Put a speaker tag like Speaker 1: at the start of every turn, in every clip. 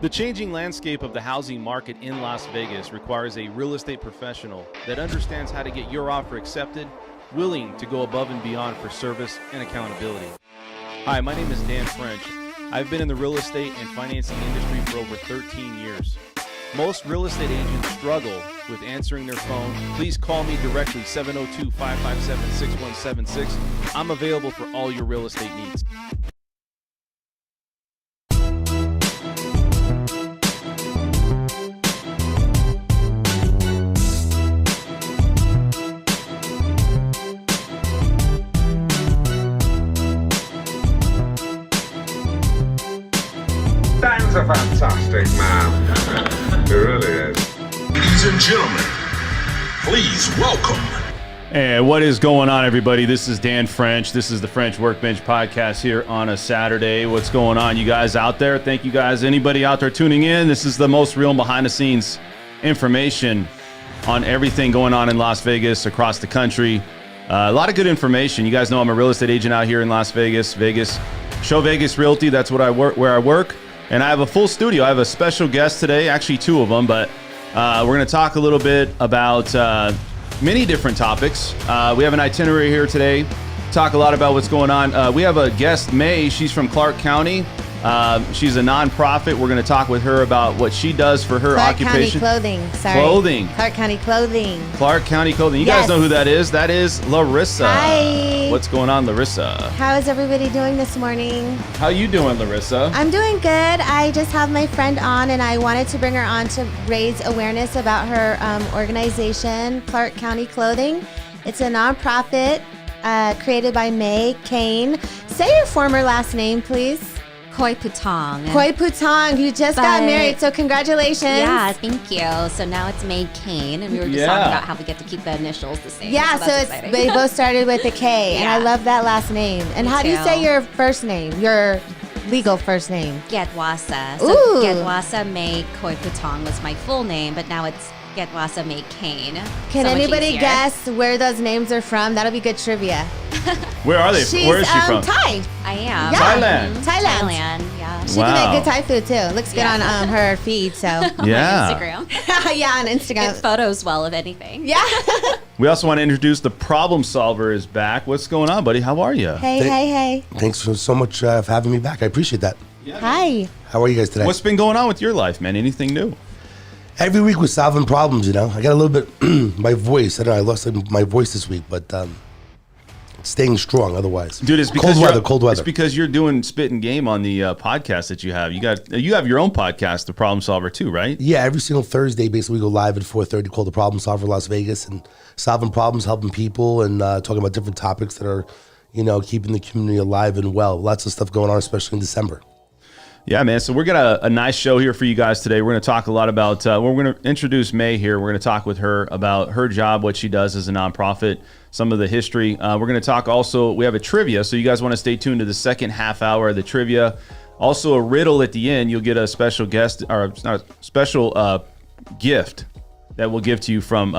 Speaker 1: The changing landscape of the housing market in Las Vegas requires a real estate professional that understands how to get your offer accepted, willing to go above and beyond for service and accountability. Hi, my name is Dan French. I've been in the real estate and financing industry for over 13 years. Most real estate agents struggle with answering their phone. Please call me directly, 702-557-6176. I'm available for all your real estate needs.
Speaker 2: Dan's a fantastic man. He really is.
Speaker 3: Ladies and gentlemen, please welcome.
Speaker 1: Hey, what is going on, everybody? This is Dan French. This is the French Workbench podcast here on a Saturday. What's going on, you guys out there? Thank you guys. Anybody out there tuning in? This is the most real behind-the-scenes information on everything going on in Las Vegas, across the country. A lot of good information. You guys know I'm a real estate agent out here in Las Vegas. Show Vegas Realty. That's what I work, where I work. And I have a full studio. I have a special guest today, actually two of them, but we're going to talk a little bit about many different topics. We have an itinerary here today, talk a lot about what's going on. We have a guest, May. She's from Clark County. She's a nonprofit. We're going to talk with her about what she does for her occupation.
Speaker 4: Clark County Clothing. Sorry.
Speaker 1: Clothing.
Speaker 4: Clark County Clothing.
Speaker 1: Clark County Clothing. You
Speaker 4: Yes.
Speaker 1: guys know who that is? That is Larissa.
Speaker 4: Hi.
Speaker 1: What's going on, Larissa?
Speaker 4: How is everybody doing this morning?
Speaker 1: How you doing, Larissa?
Speaker 4: I'm doing good. I just have my friend on, and I wanted to bring her on to raise awareness about her organization, Clark County Clothing. It's a nonprofit created by May Kane. Say your former last name, please.
Speaker 5: Koiyputhong.
Speaker 4: Koiyputhong. You just got married, so congratulations.
Speaker 5: Yeah, thank you. So now it's May Kane, and we were just talking about how we get to keep the initials the same.
Speaker 4: Yeah, so it's, they both started with a K, and I love that last name. And how do you say your first name, your legal first name?
Speaker 5: Gedwasa. So
Speaker 4: Ooh.
Speaker 5: Gedwasa May Koiyputhong was my full name, but now it's Gedwasa May Kane.
Speaker 4: Can
Speaker 5: So much
Speaker 4: anybody
Speaker 5: easier.
Speaker 4: guess where those names are from? That'll be good trivia.
Speaker 1: Where are they? Where is she from?
Speaker 4: Thai.
Speaker 5: I am.
Speaker 4: Yeah.
Speaker 1: Thailand.
Speaker 5: Thailand, yeah.
Speaker 4: She
Speaker 1: Wow.
Speaker 4: can make good Thai food too. Looks good on her feed. So
Speaker 1: Yeah.
Speaker 5: Instagram.
Speaker 4: yeah, on
Speaker 5: Get
Speaker 4: Instagram.
Speaker 5: photos well, if anything.
Speaker 4: Yeah.
Speaker 1: We also want to introduce the problem solver is back. What's going on, buddy? How are you?
Speaker 4: Hey.
Speaker 6: Thanks so much for having me back. I appreciate that.
Speaker 4: Hi.
Speaker 6: How are you guys today?
Speaker 1: What's been going on with your life, man? Anything new?
Speaker 6: Every week we're solving problems, you know. I got a little bit, my voice, I don't know, I lost my voice this week, but staying strong otherwise.
Speaker 1: Dude, it's because
Speaker 6: cold weather.
Speaker 1: It's because you're doing spit and game on the podcast that you have. You have your own podcast, The Problem Solver, too, right?
Speaker 6: Yeah, every single Thursday, basically, we go live at 4:30 called The Problem Solver Las Vegas, and solving problems, helping people, and talking about different topics that are, you know, keeping the community alive and well. Lots of stuff going on, especially in December.
Speaker 1: Yeah, man. So we're got a nice show here for you guys today. We're going to talk a lot about, we're going to introduce May here. We're going to talk with her about her job, what she does as a nonprofit, some of the history. We're going to talk also, we have a trivia, so you guys want to stay tuned to the second half hour of the trivia. Also a riddle at the end. You'll get a special guest, or not, special gift that we'll give to you from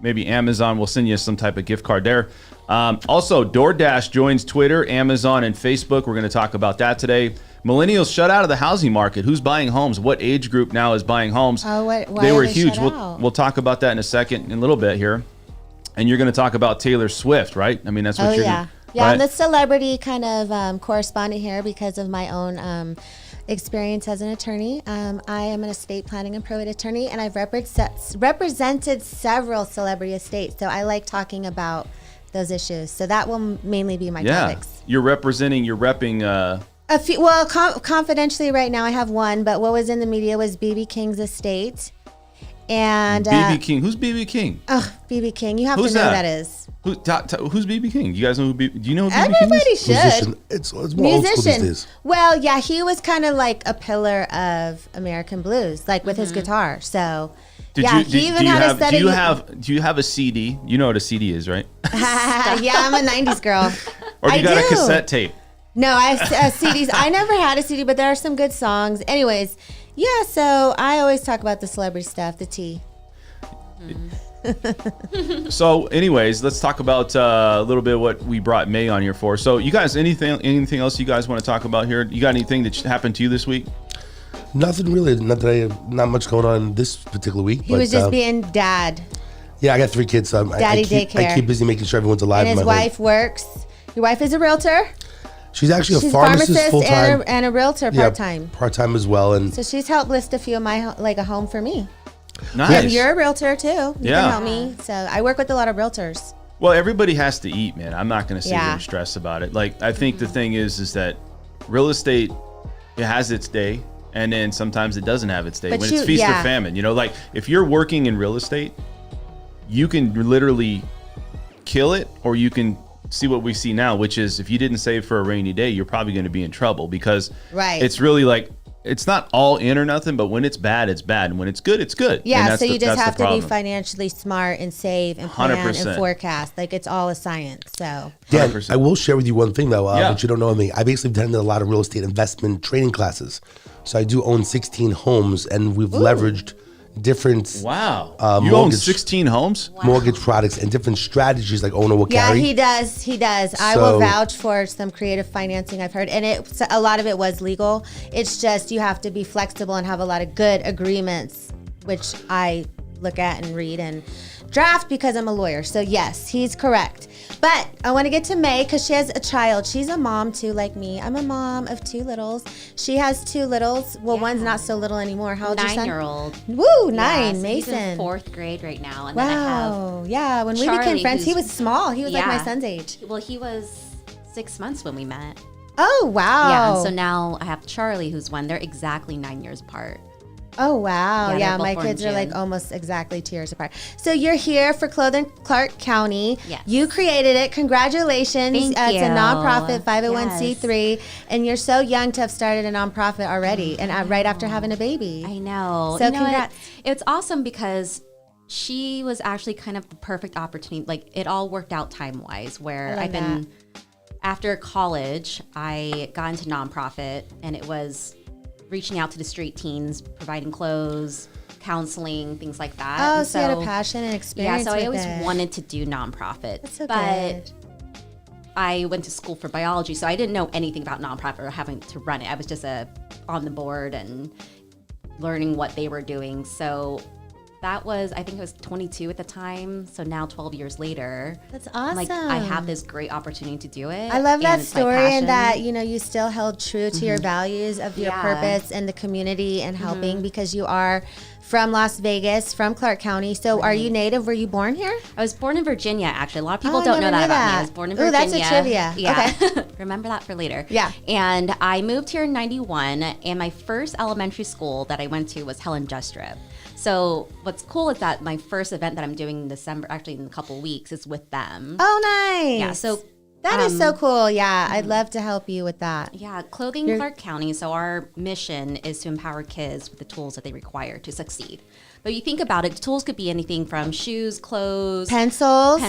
Speaker 1: maybe Amazon. We'll send you some type of gift card there. Also, DoorDash joins Twitter, Amazon, and Facebook. We're going to talk about that today. Millennials shut out of the housing market. Who's buying homes? What age group now is buying homes?
Speaker 4: Oh, why
Speaker 1: they were
Speaker 4: are they
Speaker 1: huge.
Speaker 4: shut out?
Speaker 1: We'll talk about that in a second, in a little bit here. And you're going to talk about Taylor Swift, right? I mean, that's what
Speaker 4: Oh
Speaker 1: you're
Speaker 4: yeah.
Speaker 1: gonna,
Speaker 4: Yeah,
Speaker 1: right?
Speaker 4: I'm the celebrity kind of correspondent here because of my own experience as an attorney. I am an estate planning and probate attorney, and I've represented several celebrity estates. So I like talking about those issues. So that will mainly be my topics.
Speaker 1: You're repping.
Speaker 4: A few, well, confidentially right now I have one, but what was in the media was BB King's estate. And
Speaker 1: BB King. Who's BB King?
Speaker 4: BB King. You have
Speaker 1: Who's
Speaker 4: to know
Speaker 1: that?
Speaker 4: who that is.
Speaker 1: Who's BB King? You guys know do you know who BB King
Speaker 4: Everybody
Speaker 1: is?
Speaker 4: should.
Speaker 6: Musician. It's more old school these days.
Speaker 4: Well, yeah, he was kind of like a pillar of American blues, like with his guitar. So, he even had a study.
Speaker 1: Do you have a CD? You know what a CD is, right?
Speaker 4: Yeah, I'm a '90s girl.
Speaker 1: Or you got
Speaker 4: do.
Speaker 1: a cassette tape?
Speaker 4: No, I have CDs. I never had a CD, but there are some good songs. Anyways, yeah. So I always talk about the celebrity stuff, the tea.
Speaker 1: So, anyways, let's talk about a little bit what we brought May on here for. So, you guys, anything else you guys want to talk about here? You got anything that happened to you this week?
Speaker 6: Nothing really. Not much going on this particular week.
Speaker 4: He was just being dad.
Speaker 6: Yeah, I got 3 kids, so
Speaker 4: Daddy daycare.
Speaker 6: I keep busy making sure everyone's alive.
Speaker 4: And his wife works. Your wife is a realtor?
Speaker 6: She's actually
Speaker 4: She's
Speaker 6: a pharmacist full time
Speaker 4: and a realtor part time.
Speaker 6: Part time as well, and
Speaker 4: so she's helped list a few of my a home for me.
Speaker 1: Nice.
Speaker 4: And you're a realtor too. You
Speaker 1: Yeah.
Speaker 4: can help me. So I work with a lot of realtors.
Speaker 1: Well, everybody has to eat, man. I'm not going to sit here
Speaker 4: Yeah.
Speaker 1: and stress about it. Like, I think the thing is that real estate, it has its day, and then sometimes it doesn't have its day.
Speaker 4: But
Speaker 1: When it's feast or
Speaker 4: yeah.
Speaker 1: famine, you know, like if you're working in real estate, you can literally kill it, or you can see what we see now, which is if you didn't save for a rainy day, you're probably going to be in trouble because
Speaker 4: Right.
Speaker 1: it's really like, it's not all in or nothing, but when it's bad, it's bad. And when it's good, it's good.
Speaker 4: Yeah,
Speaker 1: And
Speaker 4: so you just
Speaker 1: that's
Speaker 4: have
Speaker 1: the
Speaker 4: to be
Speaker 1: problem.
Speaker 4: financially smart and save and plan
Speaker 1: 100%.
Speaker 4: and forecast. Like it's all a science. So
Speaker 6: Dan,
Speaker 1: 100%.
Speaker 6: I will share with you one thing though,
Speaker 1: Yeah.
Speaker 6: which you don't know of me. I basically attended a lot of real estate investment training classes. So I do own 16 homes, and we've leveraged different
Speaker 1: Wow. You own
Speaker 6: mortgage-
Speaker 1: 16 homes?
Speaker 6: mortgage products and different strategies like owner will
Speaker 4: yeah,
Speaker 6: carry.
Speaker 4: he does. He does. I
Speaker 6: So-
Speaker 4: will vouch for some creative financing I've heard, and a lot of it was legal. It's just you have to be flexible and have a lot of good agreements, which I look at and read and draft because I'm a lawyer. So yes, he's correct. But I want to get to May because she has a child. She's a mom too, like me. I'm a mom of 2 littles. She has 2 littles. Well, one's not so little anymore. How old's your son?
Speaker 5: 9-year-old.
Speaker 4: Woo, 9,
Speaker 5: Yeah, so
Speaker 4: Mason.
Speaker 5: He's in 4th grade right now. And then I have
Speaker 4: Wow. Yeah, when we
Speaker 5: Charlie,
Speaker 4: became friends, he
Speaker 5: who's-
Speaker 4: was small. He was like my
Speaker 5: Yeah.
Speaker 4: son's age.
Speaker 5: Well, he was 6 months when we met.
Speaker 4: Oh, wow.
Speaker 5: Yeah, and so now I have Charlie, who's 1. They're exactly 9 years apart.
Speaker 4: Oh, wow.
Speaker 5: Yeah,
Speaker 4: Yeah,
Speaker 5: they're both
Speaker 4: my
Speaker 5: born in
Speaker 4: kids are like
Speaker 5: June.
Speaker 4: almost exactly 2 years apart. So you're here for Clothing Clark County.
Speaker 5: Yes.
Speaker 4: You created it. Congratulations.
Speaker 5: Thank
Speaker 4: It's a
Speaker 5: you.
Speaker 4: nonprofit 501c3. And you're so young to have started a nonprofit already and right after having a baby.
Speaker 5: I know.
Speaker 4: So
Speaker 5: You know what?
Speaker 4: congrats.
Speaker 5: It's awesome because she was actually kind of the perfect opportunity. Like it all worked out time-wise where
Speaker 4: I love
Speaker 5: I've been, after college, I got into nonprofit and it was reaching out to the street teens, providing clothes, counseling, things like that.
Speaker 4: Oh,
Speaker 5: And
Speaker 4: so you had a passion and experience.
Speaker 5: Yeah, so I
Speaker 4: with
Speaker 5: always
Speaker 4: it.
Speaker 5: wanted to do nonprofit.
Speaker 4: That's so
Speaker 5: but
Speaker 4: good.
Speaker 5: I went to school for biology, so I didn't know anything about nonprofit or having to run it. I was just on the board and learning what they were doing. So that was, I think I was 22 at the time. So now 12 years later,
Speaker 4: That's
Speaker 5: I'm like,
Speaker 4: awesome.
Speaker 5: I have this great opportunity to do it.
Speaker 4: I love that
Speaker 5: and it's my
Speaker 4: story and
Speaker 5: passion.
Speaker 4: that, you still held true to your values of your
Speaker 5: Yeah.
Speaker 4: purpose and the community and helping because you are from Las Vegas, from Clark County. So are you native? Were you born here?
Speaker 5: I was born in Virginia, actually. A lot of people
Speaker 4: Oh, I
Speaker 5: don't know
Speaker 4: never
Speaker 5: that
Speaker 4: knew
Speaker 5: about me.
Speaker 4: that.
Speaker 5: I was born in
Speaker 4: Ooh,
Speaker 5: Virginia.
Speaker 4: that's a trivia.
Speaker 5: Yeah. Remember that for later.
Speaker 4: Yeah.
Speaker 5: And I moved here in 91, and my first elementary school that I went to was Helen Justrip. So what's cool is that my first event that I'm doing in December, actually in a couple of weeks, is with them.
Speaker 4: Oh, nice.
Speaker 5: Yeah, so
Speaker 4: that is so cool. Yeah, I'd love to help you with that.
Speaker 5: yeah, Clothing Clark County. So our mission is to empower kids with the tools that they require to succeed. But you think about it, the tools could be anything from shoes, clothes,
Speaker 4: Pencils,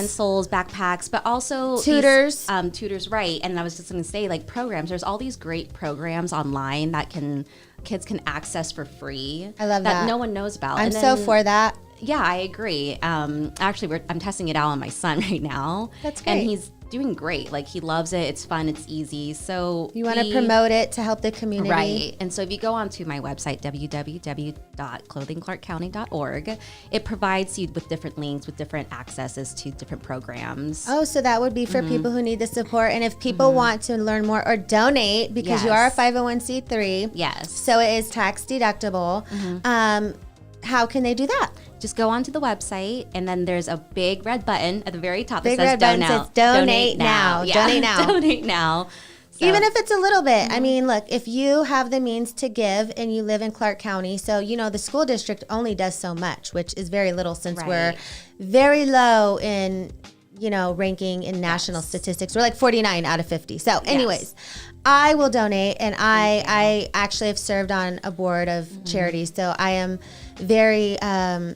Speaker 5: backpacks, but also
Speaker 4: Tutors.
Speaker 5: Tutors, right? And I was just going to say, like programs. There's all these great programs online that kids can access for free.
Speaker 4: I love that.
Speaker 5: no one knows about.
Speaker 4: I'm
Speaker 5: And
Speaker 4: so
Speaker 5: then-
Speaker 4: for that.
Speaker 5: Yeah, I agree. Actually, I'm testing it out on my son right now.
Speaker 4: That's
Speaker 5: And
Speaker 4: great.
Speaker 5: he's doing great. Like he loves it. It's fun. It's easy. So
Speaker 4: You want to promote it to help the community.
Speaker 5: Right. And so if you go onto my website, www.clothingclarkcounty.org, it provides you with different links, with different accesses to different programs.
Speaker 4: Oh, so that would be for people who need the support. And if people want to learn more or donate, because you are a
Speaker 5: Yes.
Speaker 4: 501c3,
Speaker 5: Yes.
Speaker 4: so it is tax deductible, how can they do that?
Speaker 5: Just go onto the website, and then there's a big red button at the very top
Speaker 4: Big
Speaker 5: that says
Speaker 4: red button
Speaker 5: donate.
Speaker 4: says donate now.
Speaker 5: Yeah.
Speaker 4: Donate now.
Speaker 5: Donate now. So-
Speaker 4: Even if it's a little bit. I mean, look, if you have the means to give and you live in Clark County, so, the school district only does so much, which is very little since we're
Speaker 5: Right.
Speaker 4: very low in, ranking in national statistics. We're like 49 out of 50. So anyways, I will donate, and I actually have served on a board of charities. So I am very, I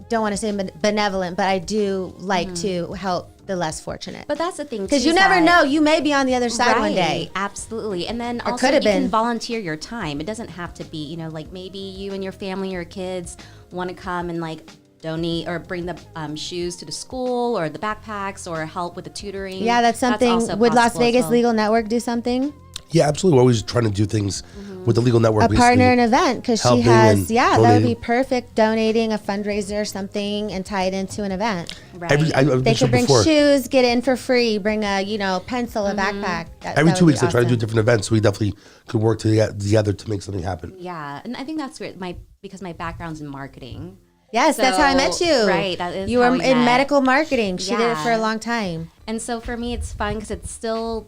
Speaker 4: don't want to say benevolent, but I do like to help the less fortunate.
Speaker 5: But that's the thing,
Speaker 4: Because
Speaker 5: too,
Speaker 4: you never
Speaker 5: that-
Speaker 4: know, you may be on the other side one day.
Speaker 5: Absolutely. And then
Speaker 4: Or
Speaker 5: also
Speaker 4: could have
Speaker 5: you can
Speaker 4: been.
Speaker 5: volunteer your time. It doesn't have to be, like maybe you and your family or kids want to come and like donate or bring the shoes to the school or the backpacks or help with the tutoring.
Speaker 4: Yeah, that's something.
Speaker 5: also
Speaker 4: Would Las
Speaker 5: possible as
Speaker 4: Vegas
Speaker 5: well.
Speaker 4: Legal Network do something?
Speaker 6: Yeah, absolutely. We're always trying to do things with the legal network.
Speaker 4: A partner in an event, because she
Speaker 6: helping
Speaker 4: has,
Speaker 6: and
Speaker 4: that would
Speaker 6: donating.
Speaker 4: be perfect, donating a fundraiser or something and tie it into an event.
Speaker 5: Right.
Speaker 6: I've
Speaker 4: They
Speaker 6: mentioned
Speaker 4: could bring
Speaker 6: before.
Speaker 4: shoes, get in for free, bring a, pencil, a backpack.
Speaker 6: Every
Speaker 4: that
Speaker 6: 2
Speaker 4: would
Speaker 6: weeks,
Speaker 4: be
Speaker 6: I try to do
Speaker 4: awesome.
Speaker 6: different events, so we definitely could work together to make something happen.
Speaker 5: Yeah, and I think that's great. Because my background's in marketing.
Speaker 4: Yes, that's how I met
Speaker 5: So-
Speaker 4: you.
Speaker 5: right, that is
Speaker 4: You
Speaker 5: how
Speaker 4: were
Speaker 5: we
Speaker 4: in
Speaker 5: met.
Speaker 4: medical marketing. She did it for a
Speaker 5: Yeah.
Speaker 4: long time.
Speaker 5: And so for me, it's fun because it's still,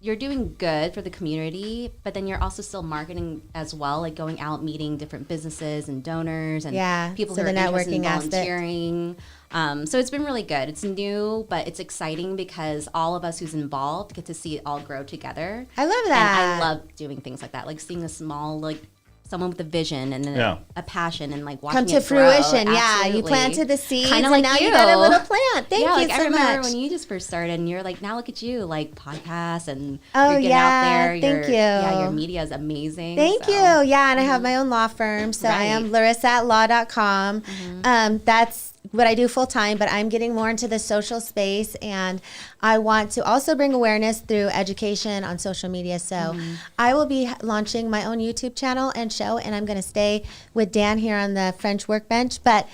Speaker 5: you're doing good for the community, but then you're also still marketing as well, like going out, meeting different businesses and donors and
Speaker 4: Yeah,
Speaker 5: people
Speaker 4: so
Speaker 5: who are
Speaker 4: the
Speaker 5: interested in
Speaker 4: networking aspect.
Speaker 5: volunteering. So it's been really good. It's new, but it's exciting because all of us who's involved get to see it all grow together.
Speaker 4: I love that.
Speaker 5: And I love doing things like that, like seeing a small, someone with a vision and a passion and watching
Speaker 4: Come to
Speaker 5: it grow.
Speaker 4: fruition. Yeah, you
Speaker 5: Absolutely.
Speaker 4: planted the seeds,
Speaker 5: Kind of
Speaker 4: and
Speaker 5: like
Speaker 4: now
Speaker 5: you.
Speaker 4: you got a little plant. Thank
Speaker 5: yeah,
Speaker 4: you
Speaker 5: I
Speaker 4: so
Speaker 5: remember
Speaker 4: much.
Speaker 5: when you just first started, and you're like, now look at you, podcasts and
Speaker 4: Oh,
Speaker 5: you're getting
Speaker 4: yeah,
Speaker 5: out there.
Speaker 4: thank you.
Speaker 5: Yeah, your media is amazing.
Speaker 4: Thank
Speaker 5: so.
Speaker 4: you. Yeah, and I have my own law firm. So I am
Speaker 5: Right.
Speaker 4: larissa@law.com. That's what I do full time, but I'm getting more into the social space, and I want to also bring awareness through education on social media. So I will be launching my own YouTube channel and show, and I'm going to stay with Dan here on the French Workbench. But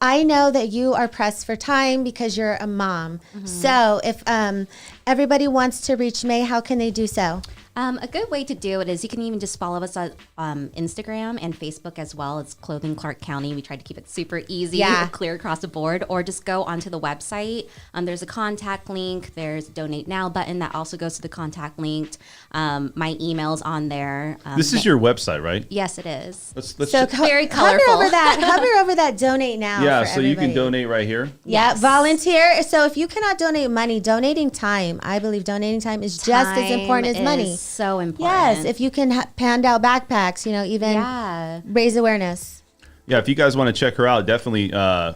Speaker 4: I know that you are pressed for time because you're a mom. So if everybody wants to reach May, how can they do so?
Speaker 5: A good way to do it is you can even just follow us on Instagram and Facebook as well. It's Clothing Clark County. We try to keep it super easy,
Speaker 4: Yeah.
Speaker 5: clear across the board, or just go onto the website. There's a contact link. There's a donate now button that also goes to the contact link. My email's on there.
Speaker 1: This is your website, right?
Speaker 5: Yes, it is.
Speaker 1: Let's
Speaker 5: Very
Speaker 4: Hover
Speaker 5: colorful.
Speaker 4: over that. Hover over that. Donate now.
Speaker 1: yeah,
Speaker 4: for
Speaker 1: so you can
Speaker 4: everybody.
Speaker 1: donate right here.
Speaker 4: Yeah,
Speaker 5: Yes.
Speaker 4: volunteer. So if you cannot donate money, donating time. I believe donating time is just as important as
Speaker 5: Time
Speaker 4: money.
Speaker 5: is so important.
Speaker 4: Yes, if you can hand out backpacks, even
Speaker 5: Yeah.
Speaker 4: raise awareness.
Speaker 1: Yeah, if you guys want to check her out, definitely, how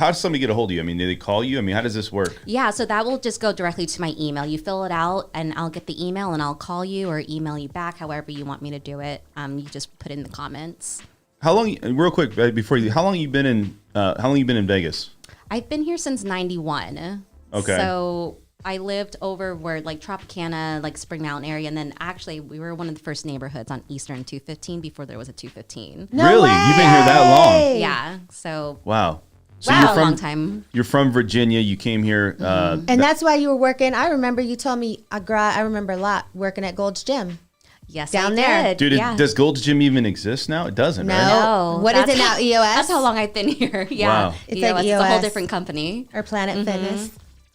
Speaker 1: does somebody get a hold of you? I mean, do they call you? I mean, how does this work?
Speaker 5: Yeah, so that will just go directly to my email. You fill it out, and I'll get the email, and I'll call you or email you back, however you want me to do it. You just put it in the comments.
Speaker 1: How long, real quick, before you, how long you been in Vegas?
Speaker 5: I've been here since '91.
Speaker 1: Okay.
Speaker 5: So I lived over where Tropicana, Spring Mountain area, and then actually we were one of the first neighborhoods on Eastern 215 before there was a 215.
Speaker 4: No
Speaker 1: Really? You've been here that long?
Speaker 4: way.
Speaker 5: Yeah. So
Speaker 1: Wow. So
Speaker 5: wow,
Speaker 1: you're
Speaker 5: a
Speaker 1: from
Speaker 5: long time.
Speaker 1: You're from Virginia. You came here.
Speaker 4: And that's why you were working. I remember you told me, I remember a lot, working at Gold's Gym.
Speaker 5: Yes,
Speaker 4: Down
Speaker 5: I
Speaker 4: there.
Speaker 5: did.
Speaker 1: Dude,
Speaker 5: yeah.
Speaker 1: does Gold's Gym even exist now? It doesn't,
Speaker 4: No.
Speaker 1: right?
Speaker 5: No.
Speaker 4: What is
Speaker 5: That's
Speaker 4: it now,
Speaker 5: how-
Speaker 4: EOS?
Speaker 5: That's how long I've been here. Yeah.
Speaker 1: Wow.
Speaker 4: It's like
Speaker 5: It's a whole
Speaker 4: EOS.
Speaker 5: different company.
Speaker 4: Or Planet Fitness.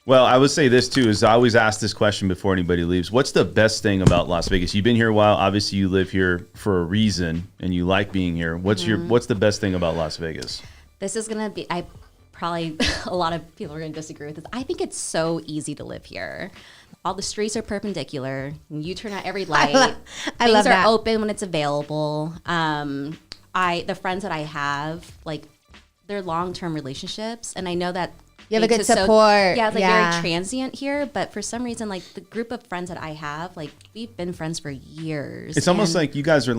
Speaker 1: Well, I would say this too, is I always ask this question before anybody leaves. What's the best thing about Las Vegas? You've been here a while. Obviously, you live here for a reason, and you like being here. What's the best thing about Las Vegas?
Speaker 5: This is gonna be. I probably a lot of people are gonna disagree with this. I think it's so easy to live here. All the streets are perpendicular. You turn out every light.
Speaker 4: I
Speaker 5: Things
Speaker 4: love
Speaker 5: are
Speaker 4: that.
Speaker 5: open when it's available. The friends that I have, they're long-term relationships, and I know that
Speaker 4: You have a
Speaker 5: makes
Speaker 4: good
Speaker 5: it
Speaker 4: support.
Speaker 5: yeah, it's
Speaker 4: Yeah.
Speaker 5: very transient here, but for some reason, the group of friends that I have, we've been friends for years.
Speaker 1: It's almost
Speaker 5: and-
Speaker 1: like you guys are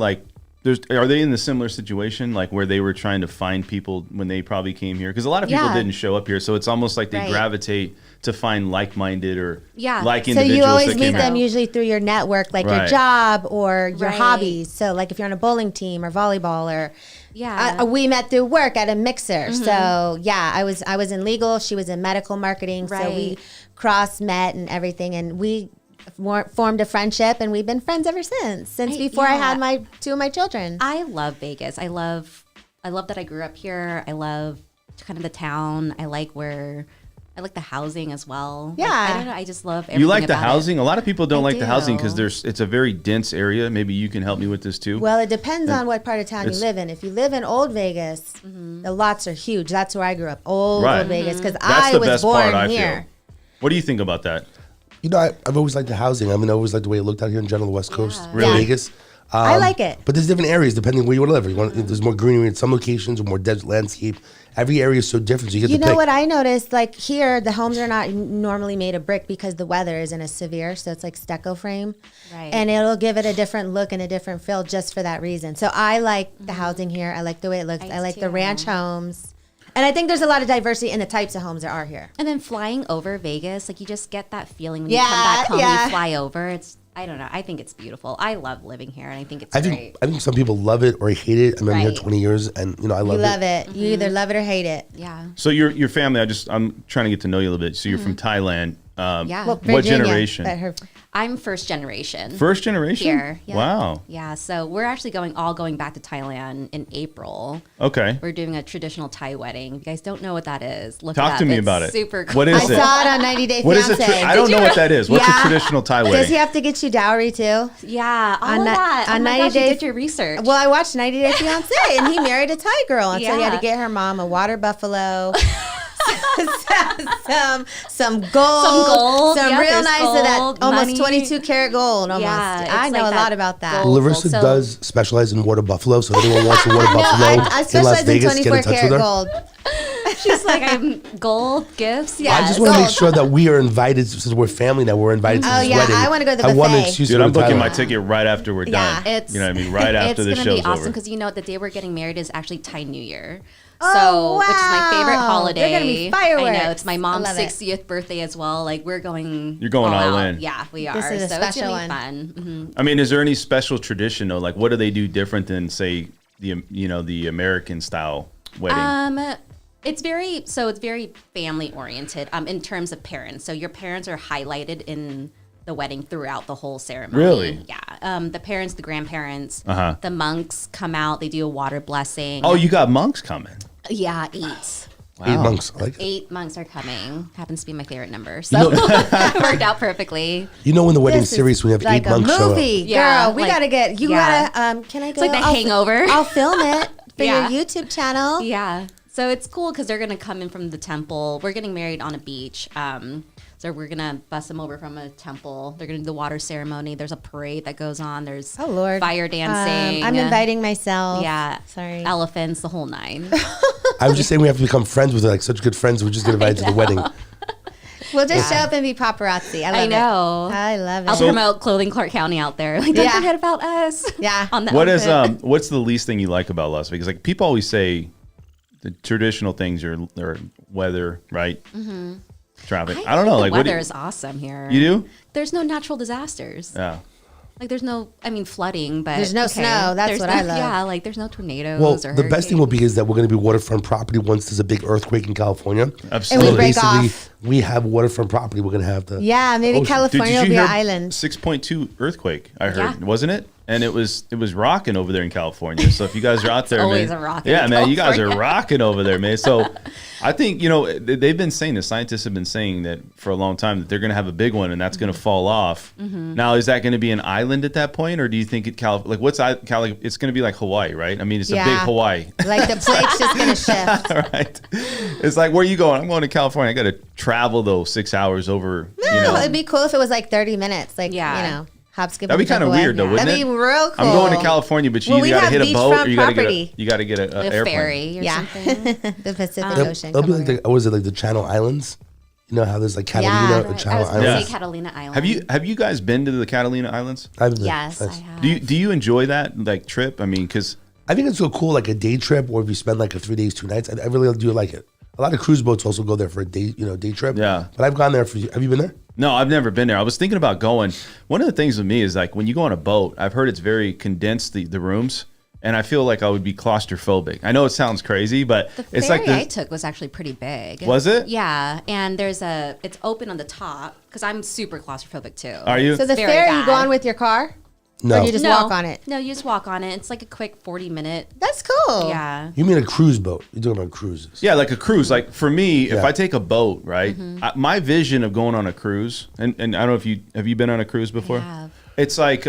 Speaker 1: are they in the similar situation, where they were trying to find people when they probably came here? Because a lot of people
Speaker 5: Yeah.
Speaker 1: didn't show up here, so it's almost like they
Speaker 5: Right.
Speaker 1: gravitate to find like-minded or
Speaker 5: Yeah.
Speaker 1: like
Speaker 4: So
Speaker 1: individuals
Speaker 4: you always
Speaker 1: that
Speaker 4: meet
Speaker 1: came
Speaker 4: them
Speaker 1: out.
Speaker 4: usually through your network, like your
Speaker 1: Right.
Speaker 4: job or your
Speaker 5: Right.
Speaker 4: hobbies. So like if you're on a bowling team or volleyball or
Speaker 5: Yeah.
Speaker 4: we met through work at a mixer. So yeah, I was in legal, she was in medical marketing. So we
Speaker 5: Right.
Speaker 4: cross met and everything, and we formed a friendship, and we've been friends ever since before I had
Speaker 5: yeah.
Speaker 4: two of my children.
Speaker 5: I love Vegas. I love that I grew up here. I love kind of the town. I like the housing as well.
Speaker 4: Yeah.
Speaker 5: I don't know. I just love everything
Speaker 1: You like the
Speaker 5: about it.
Speaker 1: housing? A lot of people don't
Speaker 5: I
Speaker 1: like the housing
Speaker 5: do.
Speaker 1: because it's a very dense area. Maybe you can help me with this too.
Speaker 4: Well, it depends on what part of town you
Speaker 1: it's-
Speaker 4: live in. If you live in Old Vegas, the lots are huge. That's where I grew up, Old
Speaker 1: Right.
Speaker 4: Vegas, because
Speaker 1: That's
Speaker 4: I
Speaker 1: the
Speaker 4: was
Speaker 1: best
Speaker 4: born
Speaker 1: part, I
Speaker 4: here.
Speaker 1: feel. What do you think about that?
Speaker 6: I've always liked the housing. I always liked the way it looked out here in general, the West Coast,
Speaker 1: Really?
Speaker 6: Vegas.
Speaker 4: I like it.
Speaker 6: But there's different areas depending where you want to live. There's more greenery in some locations, or more desert landscape. Every area is so different, so you get
Speaker 4: You
Speaker 6: to
Speaker 4: know
Speaker 6: pick.
Speaker 4: what I noticed? Like here, the homes are not normally made of brick because the weather isn't as severe. So it's like stucco frame.
Speaker 5: Right.
Speaker 4: And it'll give it a different look and a different feel just for that reason. So I like the housing here. I like the way it looks. I like the
Speaker 5: too.
Speaker 4: ranch homes. And I think there's a lot of diversity in the types of homes there are here.
Speaker 5: And then flying over Vegas, you just get that feeling when you
Speaker 4: Yeah,
Speaker 5: come back home.
Speaker 4: yeah.
Speaker 5: You fly over. I don't know. I think it's beautiful. I love living here, and I think it's
Speaker 6: I
Speaker 5: great.
Speaker 6: think some people love it or hate it. I mean, I'm here
Speaker 5: Right.
Speaker 6: 20 years, and I love
Speaker 4: You
Speaker 6: it.
Speaker 4: love it. You either love it or hate it.
Speaker 5: Yeah.
Speaker 1: So your family, I'm trying to get to know you a little bit. So you're from Thailand.
Speaker 5: Yeah.
Speaker 4: Well,
Speaker 1: What
Speaker 4: Virginia,
Speaker 1: generation?
Speaker 4: but her-
Speaker 5: I'm first generation.
Speaker 1: First generation?
Speaker 5: Here. Yeah.
Speaker 1: Wow.
Speaker 5: Yeah. So we're actually going back to Thailand in April.
Speaker 1: Okay.
Speaker 5: We're doing a traditional Thai wedding. If you guys don't know what that is, look
Speaker 1: Talk
Speaker 5: it up.
Speaker 1: to me
Speaker 5: It's
Speaker 1: about it.
Speaker 5: Super cool.
Speaker 1: What
Speaker 4: I
Speaker 1: is it?
Speaker 4: saw it on 90 Day
Speaker 1: What is
Speaker 4: Fiance.
Speaker 1: it? I don't know what that is. What's
Speaker 4: Yeah.
Speaker 1: a traditional Thai wedding?
Speaker 4: Does he have to get you dowry too?
Speaker 5: Yeah. All
Speaker 4: On
Speaker 5: of
Speaker 4: ni-
Speaker 5: that.
Speaker 4: on
Speaker 5: oh my
Speaker 4: 90
Speaker 5: gosh, you
Speaker 4: days-
Speaker 5: did your research.
Speaker 4: Well, I watched 90 Day Fiance, and he married a Thai girl, and so he had to
Speaker 5: Yeah.
Speaker 4: get her mom a water buffalo, some gold, some
Speaker 5: Yeah,
Speaker 4: real
Speaker 5: there's
Speaker 4: nice of that
Speaker 5: gold,
Speaker 4: almost
Speaker 5: money.
Speaker 4: 22 karat gold. Almost,
Speaker 5: Yeah, it's
Speaker 4: I know
Speaker 5: like
Speaker 4: a lot
Speaker 5: that
Speaker 4: about that.
Speaker 5: gold.
Speaker 6: Larissa
Speaker 5: So-
Speaker 6: does specialize in water buffalo, so if anyone wants a water
Speaker 4: No,
Speaker 6: buffalo
Speaker 4: I
Speaker 6: in Las
Speaker 4: specialize in
Speaker 6: Vegas, get
Speaker 4: 24
Speaker 6: in touch with
Speaker 4: karat
Speaker 6: her.
Speaker 4: gold.
Speaker 5: She's like, I'm gold gifts. Yeah.
Speaker 6: I just want to make
Speaker 4: gold.
Speaker 6: sure that we are invited, since we're family now, we're invited to
Speaker 4: Oh,
Speaker 6: this
Speaker 4: yeah,
Speaker 6: wedding.
Speaker 4: I wanna go to the
Speaker 6: I want an
Speaker 4: buffet.
Speaker 6: excuse
Speaker 1: Dude,
Speaker 6: to
Speaker 1: I'm
Speaker 6: go to
Speaker 1: booking my
Speaker 6: Thailand.
Speaker 1: ticket right after we're
Speaker 4: Yeah.
Speaker 1: done. You know what I mean? Right after the
Speaker 5: It's
Speaker 1: show's
Speaker 5: gonna be awesome
Speaker 1: over.
Speaker 5: because the day we're getting married is actually Thai New Year.
Speaker 4: Oh,
Speaker 5: So, which is my favorite
Speaker 4: wow.
Speaker 5: holiday.
Speaker 4: They're gonna be fireworks.
Speaker 5: I know it's my
Speaker 4: I
Speaker 5: mom's
Speaker 4: love it.
Speaker 5: 60th birthday as well. Like we're going.
Speaker 1: You're going all
Speaker 5: out.
Speaker 1: in.
Speaker 5: Yeah, we are.
Speaker 4: This is a
Speaker 5: so it's
Speaker 4: special
Speaker 5: gonna be
Speaker 4: one.
Speaker 5: fun.
Speaker 1: I mean, is there any special tradition though? Like, what do they do different than say the American style wedding?
Speaker 5: It's very family oriented. In terms of parents. So your parents are highlighted in the wedding throughout the whole ceremony.
Speaker 1: Really?
Speaker 5: Yeah. The parents, the grandparents,
Speaker 1: Uh-huh.
Speaker 5: the monks come out. They do a water blessing.
Speaker 1: Oh, you got monks coming.
Speaker 5: Yeah, 8.
Speaker 6: 8 months. I like it.
Speaker 5: 8 monks are coming. Happens to be my favorite number. So it worked out perfectly.
Speaker 6: When the wedding's
Speaker 4: This is
Speaker 6: serious, when you have
Speaker 4: like
Speaker 6: 8 monks
Speaker 4: a
Speaker 6: show up.
Speaker 4: movie,
Speaker 5: Yeah,
Speaker 4: girl. We
Speaker 5: like-
Speaker 4: gotta get. You
Speaker 5: yeah.
Speaker 4: gotta. Can I go?
Speaker 5: like The
Speaker 4: I'll-
Speaker 5: Hangover.
Speaker 4: I'll film it for
Speaker 5: Yeah.
Speaker 4: your YouTube channel.
Speaker 5: Yeah. So it's cool because they're going to come in from the temple. We're getting married on a beach. So we're going to bus them over from a temple. They're going to do the water ceremony. There's a parade that goes on. There's
Speaker 4: Oh Lord,
Speaker 5: fire dancing.
Speaker 4: I'm inviting myself.
Speaker 5: Yeah.
Speaker 4: Sorry.
Speaker 5: Elephants, the whole 9.
Speaker 6: I was just saying we have to become friends with her, like such good friends. We just get invited to the wedding.
Speaker 4: We'll just show up and be paparazzi. I love
Speaker 5: I know.
Speaker 4: it. I love it.
Speaker 5: I'll promote Clothing Clark County out there. Like, don't
Speaker 4: Yeah.
Speaker 5: forget about us.
Speaker 4: Yeah.
Speaker 5: On the
Speaker 1: What is
Speaker 5: outfit.
Speaker 1: what's the least thing you like about Las Vegas? Like people always say, the traditional things are weather, right? Mm-hmm. Traffic. I don't know.
Speaker 5: The
Speaker 1: Like what do
Speaker 5: weather
Speaker 1: you,
Speaker 5: is awesome here.
Speaker 1: you do?
Speaker 5: There's no natural disasters.
Speaker 1: Yeah.
Speaker 5: Like there's no, flooding, but
Speaker 4: There's no snow. That's
Speaker 5: There's
Speaker 4: what
Speaker 5: no,
Speaker 4: I love.
Speaker 5: Yeah, like there's no tornadoes
Speaker 6: Well,
Speaker 5: or
Speaker 6: the best thing will be is that we're going to be waterfront property once there's a big earthquake in California.
Speaker 1: Absolutely.
Speaker 4: And we break
Speaker 6: Basically,
Speaker 4: off.
Speaker 6: we have waterfront property. We're going to have the
Speaker 4: Yeah, maybe
Speaker 6: ocean.
Speaker 1: Dude,
Speaker 4: California will be an island.
Speaker 1: 6.2 earthquake, I heard,
Speaker 5: Yeah.
Speaker 1: wasn't it? And it was rocking over there in California. So if you guys are out there,
Speaker 5: always
Speaker 1: man,
Speaker 5: a rockin'
Speaker 1: yeah,
Speaker 5: in
Speaker 1: man, you guys are
Speaker 5: California.
Speaker 1: rocking over there, man. So I think they've been saying, the scientists have been saying that for a long time that they're going to have a big one and that's going to fall off.
Speaker 5: Mm-hmm.
Speaker 1: Now, is that going to be an island at that point, or do you think it's going to be like Hawaii, right? I mean, it's a big
Speaker 4: Yeah.
Speaker 1: Hawaii.
Speaker 4: Like the plate's just gonna shift.
Speaker 1: Right? It's like, where are you going? I'm going to California. I got to travel though 6 hours over.
Speaker 4: No, it'd be cool if it was like 30 minutes. Like
Speaker 5: Yeah.
Speaker 4: hop, skip.
Speaker 1: That'd be
Speaker 4: and jump
Speaker 1: kind of
Speaker 4: away.
Speaker 1: weird though, wouldn't
Speaker 4: That'd
Speaker 1: it?
Speaker 4: be real cool.
Speaker 1: I'm going to California, but you
Speaker 4: Well, we
Speaker 1: either got to
Speaker 4: have
Speaker 1: hit a boat or
Speaker 4: beachfront
Speaker 1: you got to
Speaker 4: property.
Speaker 1: get a
Speaker 5: a
Speaker 1: airplane.
Speaker 5: ferry or
Speaker 4: Yeah,
Speaker 5: something.
Speaker 4: the Pacific
Speaker 6: It'll,
Speaker 4: Ocean.
Speaker 6: it'll be
Speaker 4: Come
Speaker 6: like
Speaker 4: over.
Speaker 6: what was it, like the Channel Islands? You know how there's like Catalina
Speaker 4: Yeah.
Speaker 6: and
Speaker 5: Right. I
Speaker 6: Channel
Speaker 5: was going to
Speaker 6: Islands.
Speaker 5: say Catalina Island.
Speaker 1: Have you guys been to the Catalina Islands?
Speaker 6: I've been there.
Speaker 5: Yes, I
Speaker 6: Nice.
Speaker 5: have.
Speaker 1: Do you enjoy that like trip? I mean, because
Speaker 6: I think it's so cool, like a day trip, or if you spend like a 3 days, 2 nights. I really do like it. A lot of cruise boats also go there for a day, day trip.
Speaker 1: Yeah.
Speaker 6: But I've gone there for. Have you been there?
Speaker 1: no, I've never been there. I was thinking about going. One of the things with me is like when you go on a boat, I've heard it's very condensed the rooms, and I feel like I would be claustrophobic. I know it sounds crazy, but
Speaker 5: The
Speaker 1: it's
Speaker 5: ferry
Speaker 1: like
Speaker 5: I took was actually pretty big.
Speaker 1: Was it?
Speaker 5: Yeah, and it's open on the top because I'm super claustrophobic too.
Speaker 1: Are you?
Speaker 4: So the
Speaker 5: Very
Speaker 4: ferry you go
Speaker 5: bad.
Speaker 4: on with your car?
Speaker 6: No.
Speaker 4: Or you just walk on it?
Speaker 5: No, you just walk on it. It's like a quick 40-minute.
Speaker 4: That's cool.
Speaker 5: Yeah.
Speaker 6: You mean a cruise boat? You're talking about cruises.
Speaker 1: Yeah, like a cruise. Like for me, if
Speaker 6: Yeah.
Speaker 1: I take a boat, right,
Speaker 5: Mm-hmm.
Speaker 1: my vision of going on a cruise, and I don't know if have you been on a cruise before?
Speaker 5: have.
Speaker 1: It's like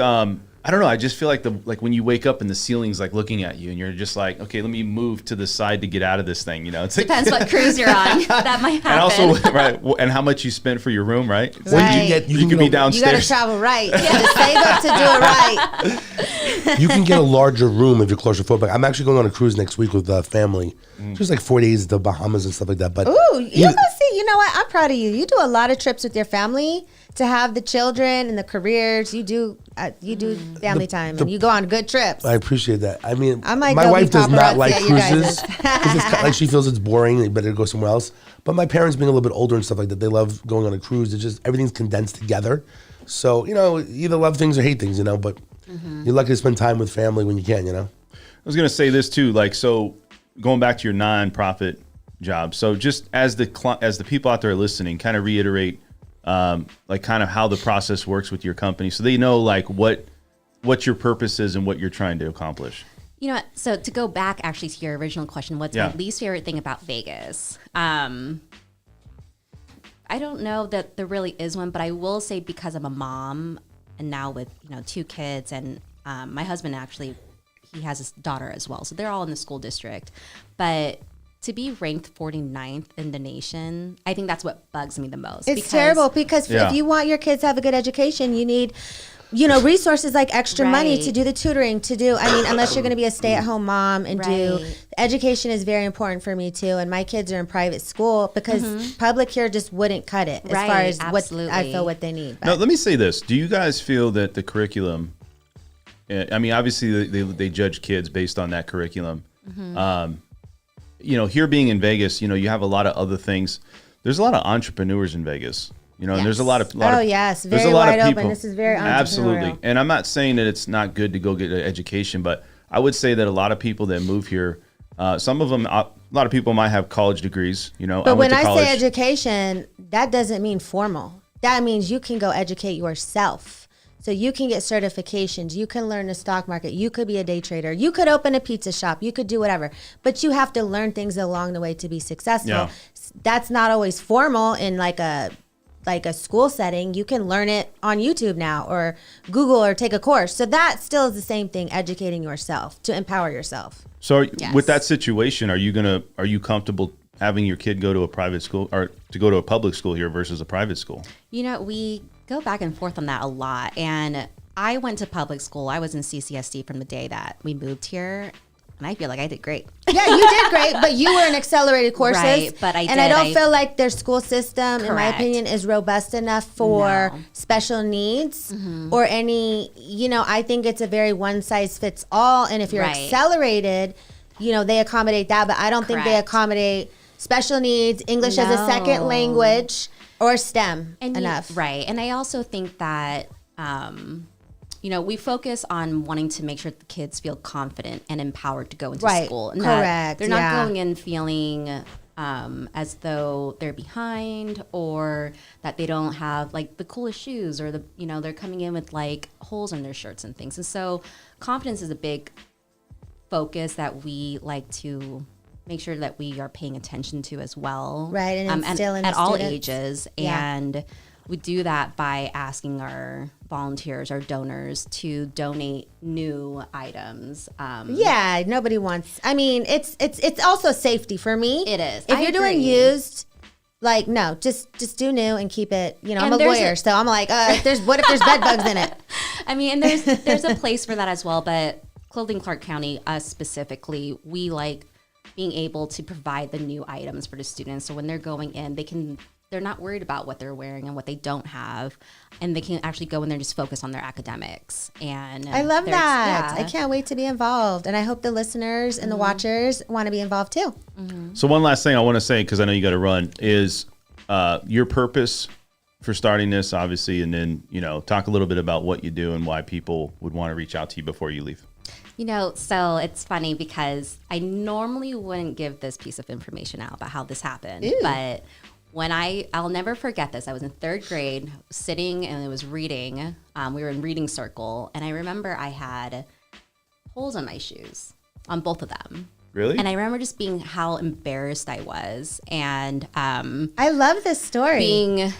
Speaker 1: I don't know. I just feel like when you wake up and the ceiling's like looking at you, and you're just like, okay, let me move to the side to get out of this thing. It's like,
Speaker 5: Depends what cruise you're on. That might happen.
Speaker 1: and also right, and how much you spent for your room, right?
Speaker 4: Right.
Speaker 1: You can be
Speaker 4: You got to
Speaker 1: downstairs.
Speaker 4: travel right. You got to save up to do it right.
Speaker 6: You can get a larger room if you're claustrophobic. I'm actually going on a cruise next week with family. Just like 4 days to the Bahamas and stuff like that. But
Speaker 4: Ooh, you go see. You know what? I'm proud of you. You do a lot of trips with your family to have the children and the careers. You do family time and you go on good trips.
Speaker 6: I appreciate that. I mean,
Speaker 4: I might
Speaker 6: my
Speaker 4: go be
Speaker 6: wife does not
Speaker 4: paparazzi
Speaker 6: like
Speaker 4: at you
Speaker 6: cruises
Speaker 4: guys'.
Speaker 6: because it's kind of like she feels it's boring. They better go somewhere else. But my parents, being a little bit older and stuff like that, they love going on a cruise. It's just everything's condensed together. So you either love things or hate things. But you're lucky to spend time with family when you can.
Speaker 1: I was gonna say this too. Like, so going back to your nonprofit job. So just as the people out there listening, kind of reiterate, like kind of how the process works with your company, so they know like what your purpose is and what you're trying to accomplish.
Speaker 5: You know what? So to go back actually to your original question, what's my least favorite thing about Vegas? I don't know that there really is one, but I will say because I'm a mom and now with 2 kids and my husband actually, he has his daughter as well. So they're all in the school district. But to be ranked 49th in the nation, I think that's what bugs me the most.
Speaker 4: It's terrible because if you want your kids to have a good education, you need resources like extra money to do the tutoring, unless you're going to be a stay-at-home mom and education is very important for me too. And my kids are in private school because public here just wouldn't cut it as far as what I feel what they need.
Speaker 1: Now, let me say this. Do you guys feel that the curriculum, obviously they judge kids based on that curriculum. Here being in Vegas, you have a lot of other things. There's a lot of entrepreneurs in Vegas. And there's a lot of
Speaker 4: very wide open. This is very entrepreneurial.
Speaker 1: Absolutely. And I'm not saying that it's not good to go get an education, but I would say that a lot of people that move here, a lot of people might have college degrees.
Speaker 4: But when I say education, that doesn't mean formal. That means you can go educate yourself. So you can get certifications. You can learn the stock market. You could be a day trader. You could open a pizza shop. You could do whatever. But you have to learn things along the way to be successful. Yeah. That's not always formal in like a school setting. You can learn it on YouTube now or Google or take a course. So that still is the same thing, educating yourself to empower yourself.
Speaker 1: So with that situation, are you comfortable having your kid go to a private school or to go to a public school here versus a private school?
Speaker 5: We go back and forth on that a lot. And I went to public school. I was in CCSD from the day that we moved here. And I feel like I did great. Yeah,
Speaker 4: you did great, but you were in accelerated courses.
Speaker 5: Right, but I
Speaker 4: don't feel like their school system, in my opinion, is robust enough for special needs or any, I think it's a very one size fits all. And if you're accelerated, they accommodate that, but I don't think they accommodate special needs, English as a second language, or STEM enough.
Speaker 5: And I also think that, we focus on wanting to make sure the kids feel confident and empowered to go into school. And
Speaker 4: correct.
Speaker 5: They're not going in feeling as though they're behind or that they don't have like the coolest shoes or they're coming in with like holes in their shirts and things. And so confidence is a big focus that we like to make sure that we are paying attention to as well.
Speaker 4: Right, and instill in
Speaker 5: at
Speaker 4: the
Speaker 5: all
Speaker 4: students.
Speaker 5: ages. Yeah. And we do that by asking our volunteers, our donors, to donate new items.
Speaker 4: Nobody wants. It's also safety for me.
Speaker 5: It is.
Speaker 4: If you're doing used, no, just do new and keep it. I'm a lawyer, so I'm like, what if there's bed bugs in it?
Speaker 5: And there's a place for that as well. But Clothing Clark County, us specifically, we like being able to provide the new items for the students. So when they're going in, they're not worried about what they're wearing and what they don't have. And they can actually go in there and just focus on their academics. And
Speaker 4: I love that. I can't wait to be involved. And I hope the listeners and the watchers want to be involved too.
Speaker 1: Mm-hmm. So one last thing I want to say, because I know you got to run, is your purpose for starting this, obviously, and then, talk a little bit about what you do and why people would want to reach out to you before you leave.
Speaker 5: So it's funny because I normally wouldn't give this piece of information out about how this happened. Ew. But when I'll never forget this. I was in 3rd grade, sitting and it was reading. We were in reading circle. And I remember I had holes on my shoes, on both of them.
Speaker 1: Really?
Speaker 5: And I remember just being how embarrassed I was. And
Speaker 4: I love this story.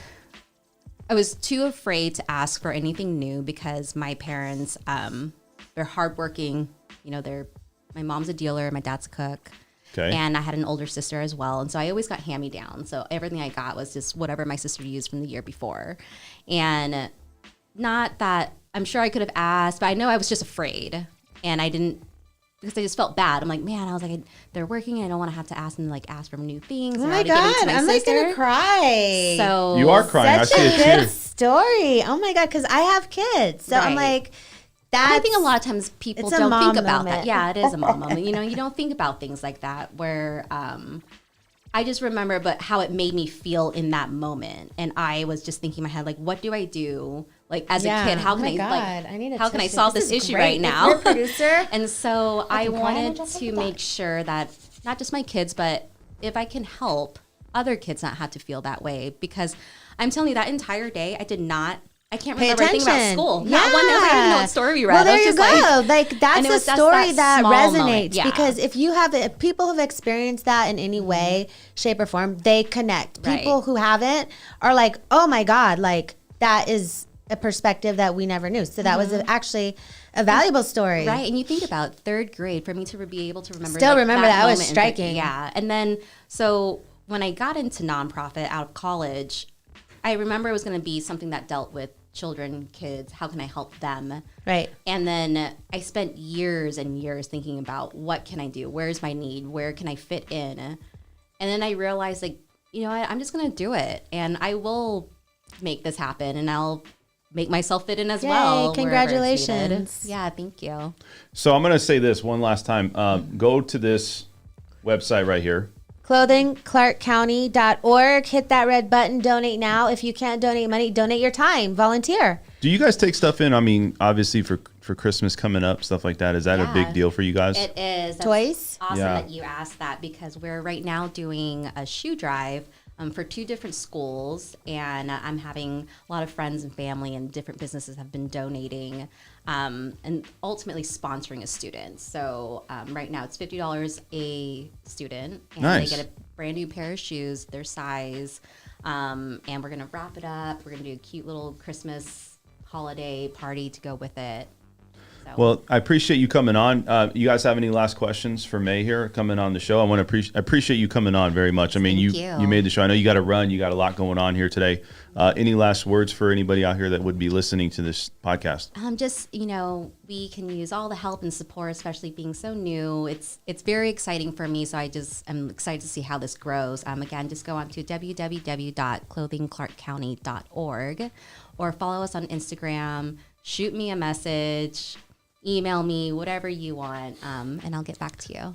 Speaker 5: I was too afraid to ask for anything new because my parents, they're hardworking. My mom's a dealer, my dad's a cook.
Speaker 1: Okay.
Speaker 5: And I had an older sister as well. And so I always got hand-me-down. So everything I got was just whatever my sister used from the year before. And not that, I'm sure I could have asked, but I know I was just afraid. And I didn't because I just felt bad. I'm like, man, I was like, they're working, and I don't want to have to ask them to ask for new things.
Speaker 4: Oh my God, I'm like gonna cry.
Speaker 5: So
Speaker 1: You are crying.
Speaker 4: Such
Speaker 1: I see
Speaker 4: a
Speaker 1: a tear.
Speaker 4: good story. Oh my God, because I have kids, so I'm
Speaker 5: Right.
Speaker 4: like,
Speaker 5: I think a lot of times people
Speaker 4: it's a
Speaker 5: don't
Speaker 4: mom
Speaker 5: think about
Speaker 4: moment.
Speaker 5: that. Yeah, it is a mom moment. You know, you don't think about things like that. Where I just remember, but how it made me feel in that moment, and I was just thinking in my head, like, what do I do? Like as a kid, how
Speaker 4: Oh
Speaker 5: can
Speaker 4: my
Speaker 5: I
Speaker 4: God,
Speaker 5: like
Speaker 4: I need a
Speaker 5: how can I
Speaker 4: tissue.
Speaker 5: solve
Speaker 4: This
Speaker 5: this
Speaker 4: is
Speaker 5: issue
Speaker 4: great.
Speaker 5: right
Speaker 4: If
Speaker 5: now?
Speaker 4: you're a producer,
Speaker 5: And so I
Speaker 4: can cry
Speaker 5: wanted
Speaker 4: and just
Speaker 5: to
Speaker 4: look at
Speaker 5: make
Speaker 4: that.
Speaker 5: sure that not just my kids, but if I can help other kids not have to feel that way, because I'm telling you that entire day I can't
Speaker 4: pay
Speaker 5: remember anything about
Speaker 4: attention.
Speaker 5: school. Not one. I don't even know what story we read.
Speaker 4: Well,
Speaker 5: I
Speaker 4: there
Speaker 5: was
Speaker 4: you
Speaker 5: just
Speaker 4: go.
Speaker 5: like-
Speaker 4: Like that's
Speaker 5: and it
Speaker 4: a
Speaker 5: was just
Speaker 4: story that
Speaker 5: small
Speaker 4: resonates
Speaker 5: moment. Yeah.
Speaker 4: because if you have it, if people have experienced that in any way, shape, or form, they connect.
Speaker 5: Right.
Speaker 4: People who haven't are like, oh my God, like that is a perspective that we never knew. So that was actually a valuable story.
Speaker 5: Right, and you think about third grade for me to be able to remember.
Speaker 4: Still remember that. It was
Speaker 5: moment in
Speaker 4: striking.
Speaker 5: yeah, and then so when I got into nonprofit out of college, I remember it was going to be something that dealt with children, kids. How can I help them?
Speaker 4: Right.
Speaker 5: And then I spent years and years thinking about what can I do? Where's my need? Where can I fit in? And then I realized, like, you know what? I'm just going to do it, and I will make this happen, and I'll make myself fit in as
Speaker 4: Yay,
Speaker 5: well. wherever it's needed.
Speaker 4: congratulations.
Speaker 5: Yeah, thank you.
Speaker 1: So I'm going to say this one last time. Go to this website right here.
Speaker 4: ClothingClarkCounty.org. Hit that red button. Donate now. If you can't donate money, donate your time. Volunteer.
Speaker 1: Do you guys take stuff in? I mean, obviously for Christmas coming up, stuff like that. Is that a big
Speaker 5: Yeah.
Speaker 1: deal for you guys?
Speaker 5: It is. That's
Speaker 4: Toys?
Speaker 5: awesome
Speaker 1: Yeah.
Speaker 5: that you asked that, because we're right now doing a shoe drive for 2 different schools, and I'm having a lot of friends and family and different businesses have been donating and ultimately sponsoring a student. So right now it's $50 a student, and
Speaker 1: Nice.
Speaker 5: they get a brand new pair of shoes, their size, and we're gonna wrap it up. We're gonna do a cute little Christmas holiday party to go with it. So.
Speaker 1: Well, I appreciate you coming on. You guys have any last questions for May here coming on the show? I want to appreciate you coming on very much. I mean,
Speaker 5: Thank
Speaker 1: you
Speaker 5: you.
Speaker 1: made the show. I know you got to run. You got a lot going on here today. Any last words for anybody out here that would be listening to this podcast?
Speaker 5: Just, you know, we can use all the help and support, especially being so new. It's very exciting for me, so I'm excited to see how this grows. Again, just go on to www.clothingclarkcounty.org or follow us on Instagram, shoot me a message, email me, whatever you want, and I'll get back to you.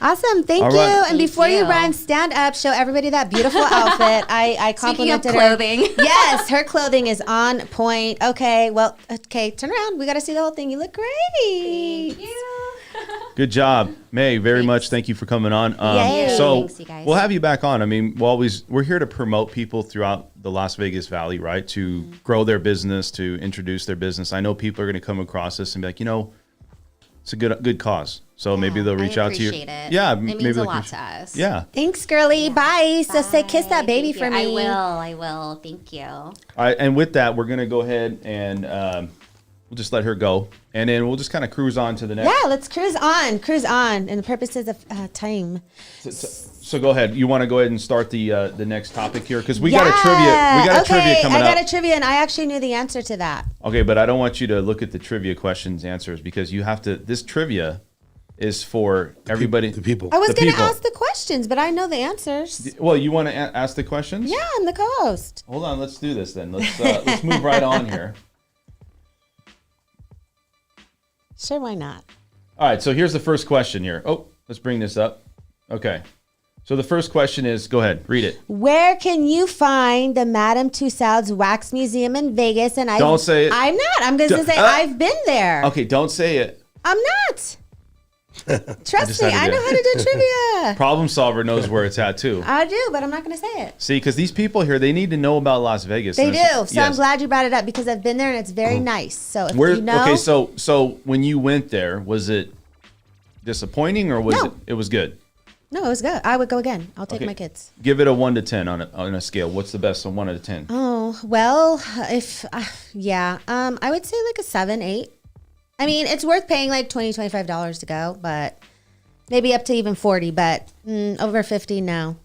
Speaker 4: Awesome. Thank
Speaker 1: All
Speaker 4: you.
Speaker 1: right.
Speaker 4: And
Speaker 5: Thank
Speaker 4: before you
Speaker 5: you.
Speaker 4: run, stand up, show everybody that beautiful outfit. I
Speaker 5: Speaking of
Speaker 4: complimented
Speaker 5: clothing.
Speaker 4: her. Yes, her clothing is on point. Okay, well, okay, turn around. We got to see the whole thing. You look great.
Speaker 1: Good job, May. Very much. Thank you for coming on.
Speaker 4: Yay.
Speaker 1: So
Speaker 5: Thanks, you guys.
Speaker 1: we'll have you back on. I mean, we're here to promote people throughout the Las Vegas Valley, right? To grow their business, to introduce their business. I know people are going to come across this and be like, you know, it's a good cause. So maybe they'll reach out to you.
Speaker 5: appreciate it.
Speaker 1: Yeah,
Speaker 5: It means
Speaker 1: maybe
Speaker 5: a
Speaker 1: they'll
Speaker 5: lot
Speaker 1: reach-
Speaker 5: to us.
Speaker 1: Yeah.
Speaker 4: Thanks, girly. Bye. So say kiss that baby
Speaker 5: Thank
Speaker 4: for
Speaker 5: you.
Speaker 4: me.
Speaker 5: I will. Thank you.
Speaker 1: All right, and with that, we're gonna go ahead and we'll just let her go, and then we'll just kind of cruise on to the next.
Speaker 4: Yeah, let's cruise on. Cruise on. And the purposes of time.
Speaker 1: So go ahead. You want to go ahead and start the next topic here because we got a trivia. We got a trivia coming
Speaker 4: I got
Speaker 1: up.
Speaker 4: a trivia, and I actually knew the answer to that.
Speaker 1: Okay, but I don't want you to look at the trivia questions answers because you have to. This trivia is for everybody.
Speaker 6: The people.
Speaker 4: I was
Speaker 1: The
Speaker 4: going to
Speaker 1: people.
Speaker 4: ask the questions, but I know the answers.
Speaker 1: Well, you want to ask the questions?
Speaker 4: Yeah, I'm the co-host.
Speaker 1: Hold on. Let's do this then. Let's move right on here.
Speaker 4: Sure, why not?
Speaker 1: All right. So here's the first question here. Oh, let's bring this up. Okay. So the first question is, go ahead, read it.
Speaker 4: Where can you find the Madame Tussauds Wax Museum in Vegas? And
Speaker 1: Don't say it.
Speaker 4: I'm not. I'm going to say I've been there.
Speaker 1: Okay, don't say it.
Speaker 4: I'm not. Trust
Speaker 1: just
Speaker 4: me,
Speaker 1: had to
Speaker 4: I
Speaker 1: do
Speaker 4: know
Speaker 1: it.
Speaker 4: how to do trivia.
Speaker 1: Problem solver knows where it's at too.
Speaker 4: I do, but I'm not going to say it.
Speaker 1: See, because these people here, they need to know about Las Vegas.
Speaker 4: They
Speaker 1: And
Speaker 4: do.
Speaker 1: it's-
Speaker 4: So I'm
Speaker 1: yes.
Speaker 4: glad you brought it up because I've been there and it's very nice. So if
Speaker 1: Where,
Speaker 4: you know,
Speaker 1: okay, so when you went there, was it disappointing or was
Speaker 4: No.
Speaker 1: it was good?
Speaker 4: no, it was good. I would go again. I'll take
Speaker 1: Okay.
Speaker 4: my kids.
Speaker 1: Give it a 1 to 10 on a scale. What's the best on 1 out of 10?
Speaker 4: Oh, well, if, I would say like a 7, 8. I mean, it's worth paying like $20, $25 to go, but maybe up to even 40, but over 50 now.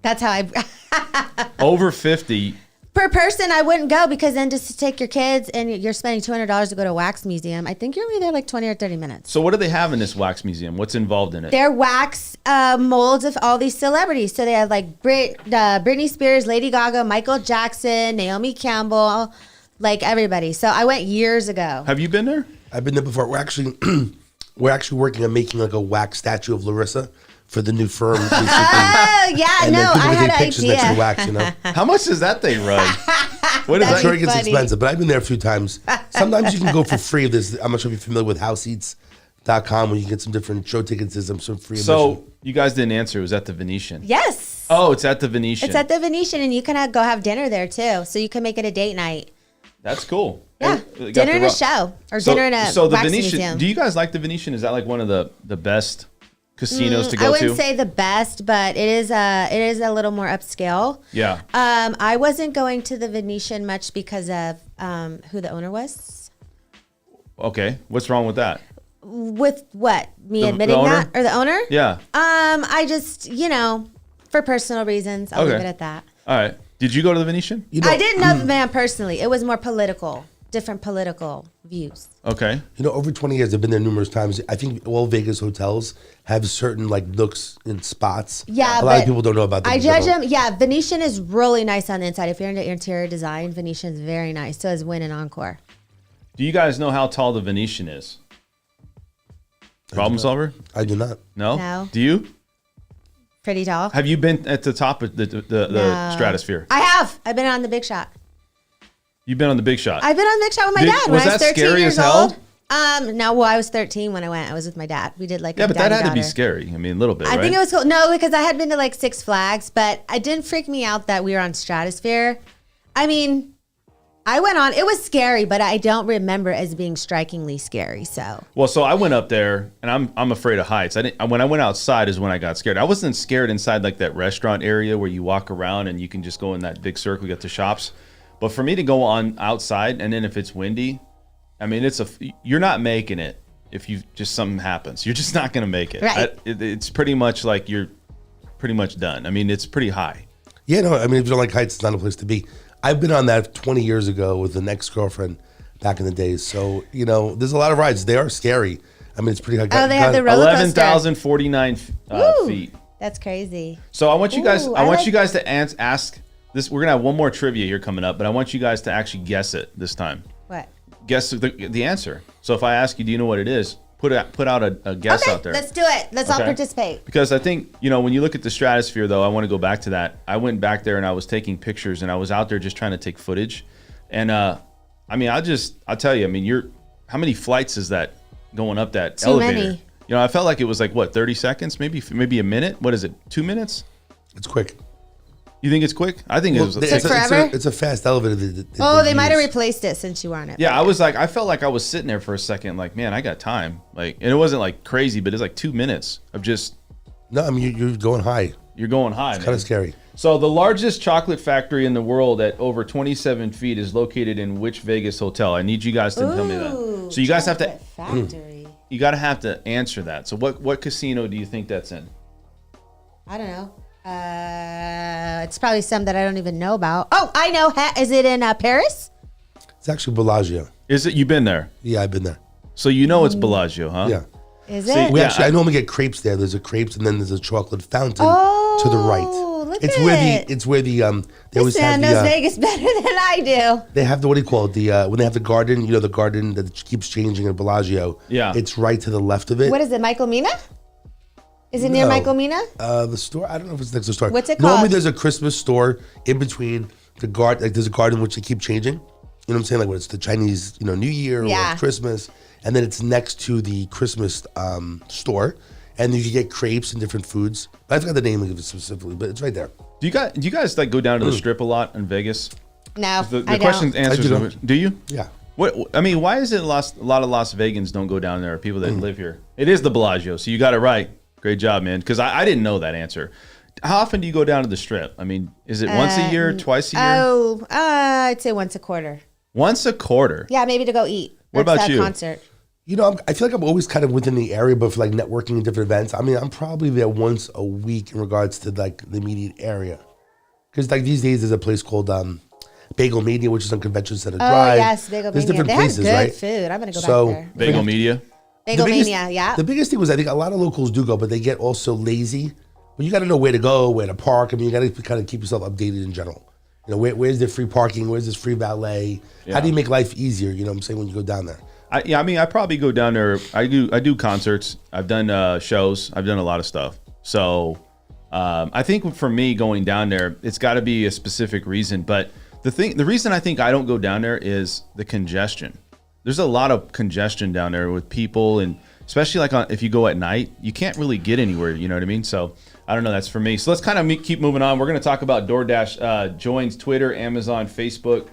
Speaker 4: That's how I,
Speaker 1: Over 50.
Speaker 4: Per person, I wouldn't go because then just to take your kids and you're spending $200 to go to a wax museum, I think you're only there like 20 or 30 minutes.
Speaker 1: So what do they have in this wax museum? What's involved in it?
Speaker 4: They're wax molds of all these celebrities. So they have like Britney Spears, Lady Gaga, Michael Jackson, Naomi Campbell, like everybody. So I went years ago.
Speaker 1: Have you been there?
Speaker 6: I've been there before. We're actually working on making like a wax statue of Larissa for the new firm. Basically.
Speaker 4: Oh, yeah,
Speaker 6: And then
Speaker 4: no,
Speaker 6: people
Speaker 4: I
Speaker 6: can
Speaker 4: had
Speaker 6: take
Speaker 4: an
Speaker 6: pictures next to the
Speaker 4: idea.
Speaker 6: wax, you know.
Speaker 1: How much does that thing run? What is
Speaker 6: I'm
Speaker 1: that?
Speaker 6: sure it gets
Speaker 4: funny.
Speaker 6: expensive, but I've been there a few times. Sometimes you can go for free. I'm not sure if you're familiar with houseeats.com where you can get some different show tickets and some free admission.
Speaker 1: So you guys didn't answer. It was at the Venetian.
Speaker 4: Yes.
Speaker 1: Oh, it's at the Venetian.
Speaker 4: It's at the Venetian, and you can go have dinner there too. So you can make it a date night.
Speaker 1: That's cool.
Speaker 4: Yeah,
Speaker 1: They got
Speaker 4: dinner
Speaker 1: the
Speaker 4: and a
Speaker 1: ro-
Speaker 4: show, or
Speaker 1: So-
Speaker 4: dinner in a
Speaker 1: So the
Speaker 4: wax
Speaker 1: Venetian.
Speaker 4: museum.
Speaker 1: Do you guys like the Venetian? Is that like one of the best casinos to
Speaker 4: I
Speaker 1: go
Speaker 4: wouldn't
Speaker 1: to?
Speaker 4: say the best, but it is a little more upscale.
Speaker 1: Yeah.
Speaker 4: I wasn't going to the Venetian much because of who the owner was.
Speaker 1: Okay. What's wrong with that?
Speaker 4: With what? Me
Speaker 1: The
Speaker 4: admitting
Speaker 1: owner?
Speaker 4: that? Or the owner?
Speaker 1: Yeah.
Speaker 4: I just, for personal reasons, I'll leave
Speaker 1: Okay.
Speaker 4: it at that.
Speaker 1: All right. Did you go to the Venetian?
Speaker 6: You know,
Speaker 4: I didn't know the man personally. It was more different political views.
Speaker 1: Okay.
Speaker 6: over 20 years, I've been there numerous times. I think all Vegas hotels have certain like nooks and spots.
Speaker 4: Yeah,
Speaker 6: a lot of
Speaker 4: but
Speaker 6: people don't know about them.
Speaker 4: I judge them. Yeah, Venetian is really nice on the inside. If you're into interior design, Venetian is very nice. So is Wynn and Encore.
Speaker 1: Do you guys know how tall the Venetian is? Problem solver?
Speaker 6: I do not.
Speaker 1: No?
Speaker 4: No.
Speaker 1: Do you?
Speaker 4: Pretty tall.
Speaker 1: Have you been at the top of the
Speaker 4: No.
Speaker 1: stratosphere?
Speaker 4: I have. I've been on the Big Shot.
Speaker 1: You've been on the big shot.
Speaker 4: I've been on the Big Shot with my dad when
Speaker 1: was
Speaker 4: I was
Speaker 1: that
Speaker 4: 13
Speaker 1: scary
Speaker 4: years
Speaker 1: as hell?
Speaker 4: old. No, well, I was 13 when I went. I was with my dad. We did like
Speaker 1: Yeah,
Speaker 4: a
Speaker 1: but that had to be
Speaker 4: daddy-daughter.
Speaker 1: scary. I mean, a little bit,
Speaker 4: I
Speaker 1: right?
Speaker 4: think it was cool. No, because I had been to like Six Flags, but it didn't freak me out that we were on Stratosphere. I mean, I went on. It was scary, but I don't remember it as being strikingly scary. So
Speaker 1: Well, so I went up there, and I'm afraid of heights. When I went outside is when I got scared. I wasn't scared inside like that restaurant area where you walk around and you can just go in that big circle. You got the shops, but for me to go on outside, and then if it's windy, I mean, you're not making it. If something happens, you're just not going to make it.
Speaker 4: Right.
Speaker 1: It's pretty much like you're pretty much done. I mean, it's pretty high.
Speaker 6: Yeah, no, I mean, if you don't like heights, it's not a place to be. I've been on that 20 years ago with an ex-girlfriend back in the days. So, there's a lot of rides. They are scary. I mean, it's pretty high.
Speaker 4: they have the roller coaster.
Speaker 1: 11,049
Speaker 4: Woo!
Speaker 1: feet.
Speaker 4: That's crazy.
Speaker 1: So I want you guys.
Speaker 4: Ooh,
Speaker 1: I want
Speaker 4: like-
Speaker 1: you guys to ask this. We're gonna have one more trivia here coming up, but I want you guys to actually guess it this time.
Speaker 4: What?
Speaker 1: Guess the answer. So if I ask you, do you know what it is? Put out a guess
Speaker 4: Okay,
Speaker 1: out there.
Speaker 4: let's do it. Let's all
Speaker 1: Okay.
Speaker 4: participate.
Speaker 1: Because I think, when you look at the stratosphere, though, I want to go back to that. I went back there and I was taking pictures and I was out there just trying to take footage. And I'll tell you, I mean, how many flights is that going up that
Speaker 4: Too
Speaker 1: elevator?
Speaker 4: many.
Speaker 1: I felt like it was like, 30 seconds, maybe a minute. What is it? 2 minutes?
Speaker 6: It's quick.
Speaker 1: You think it's quick? I think it was.
Speaker 4: Took forever?
Speaker 6: It's a fast elevator.
Speaker 4: They might have replaced it since you were on it.
Speaker 1: Yeah, I felt like I was sitting there for a second, like, man, I got time. Like, and it wasn't like crazy, but it's like 2 minutes of just,
Speaker 6: No, I mean, you're going high.
Speaker 1: you're going high.
Speaker 6: Kind of scary.
Speaker 1: So the largest chocolate factory in the world at over 27 feet is located in which Vegas hotel? I need you guys to tell me that. So you guys have to,
Speaker 4: Factory.
Speaker 1: you got to have to answer that. So what casino do you think that's in?
Speaker 4: I don't know. It's probably some that I don't even know about. Oh, I know. Is it in Paris?
Speaker 6: It's actually Bellagio.
Speaker 1: Is it? You've been there.
Speaker 6: Yeah, I've been there.
Speaker 1: So you know it's Bellagio, huh?
Speaker 6: Yeah.
Speaker 4: Is
Speaker 1: See,
Speaker 4: it?
Speaker 6: We
Speaker 1: Yeah,
Speaker 6: actually,
Speaker 1: I-
Speaker 6: I normally get crepes there. There's a crepes and then there's a chocolate fountain to the right.
Speaker 4: look
Speaker 6: It's
Speaker 4: at
Speaker 6: where
Speaker 4: it.
Speaker 6: the they always
Speaker 4: This
Speaker 6: have
Speaker 4: man knows
Speaker 6: the
Speaker 4: Vegas better than I do.
Speaker 6: they have the what do you call it when they have the garden, the garden that keeps changing in Bellagio.
Speaker 1: Yeah.
Speaker 6: It's right to the left of it.
Speaker 4: What is it, Michael Mina? Is it near
Speaker 6: No.
Speaker 4: Michael Mina?
Speaker 6: The store? I don't know if it's next to the store.
Speaker 4: What's it
Speaker 6: Normally,
Speaker 4: called?
Speaker 6: there's a Christmas store in between the garden. Like there's a garden which they keep changing. You know what I'm saying? Like when it's the Chinese, New Year
Speaker 4: Yeah.
Speaker 6: or Christmas, and then it's next to the Christmas store, and you can get crepes and different foods. I forgot the name of it specifically, but it's right there.
Speaker 1: Do you guys like go down to the strip a lot in Vegas?
Speaker 4: No,
Speaker 1: The
Speaker 4: I
Speaker 1: question
Speaker 4: don't.
Speaker 1: answers.
Speaker 6: I do.
Speaker 1: Do you?
Speaker 6: Yeah.
Speaker 1: Why is it a lot of Las Vegans don't go down there? People that live here. It is the Bellagio, so you got it right. Great job, man. Because I didn't know that answer. How often do you go down to the strip? I mean, is it once a year, twice a year?
Speaker 4: Oh, I'd say once a quarter.
Speaker 1: Once a quarter.
Speaker 4: Yeah, maybe to go eat.
Speaker 1: What
Speaker 4: That's
Speaker 1: about
Speaker 4: that
Speaker 1: you?
Speaker 4: Concert.
Speaker 6: I feel like I'm always kind of within the area, but for like networking and different events, I mean, I'm probably there once a week in regards to like the immediate area. Because like these days, there's a place called Bagel Mania, which is on Convention Center
Speaker 4: Oh
Speaker 6: Drive.
Speaker 4: yes, Bagel
Speaker 6: There's
Speaker 4: Mania.
Speaker 6: different
Speaker 4: They
Speaker 6: places,
Speaker 4: have good
Speaker 6: right?
Speaker 4: food. I'm gonna go
Speaker 6: So-
Speaker 4: back there.
Speaker 1: Bagel Media.
Speaker 4: Bagel
Speaker 6: biggest-
Speaker 4: Mania, yeah.
Speaker 6: The biggest thing was I think a lot of locals do go, but they get also lazy. Well, you got to know where to go, where to park. I mean, you got to kind of keep yourself updated in general. You know, where's the free parking? Where's this free valet?
Speaker 1: Yeah.
Speaker 6: How do you make life easier? You know what I'm saying, when you go down there?
Speaker 1: I mean, I probably go down there. I do concerts. I've done shows. I've done a lot of stuff. So I think for me going down there, it's got to be a specific reason. But the reason I think I don't go down there is the congestion. There's a lot of congestion down there with people, and especially like if you go at night, you can't really get anywhere. You know what I mean? So I don't know. That's for me. So let's kind of keep moving on. We're going to talk about DoorDash joins Twitter, Amazon, Facebook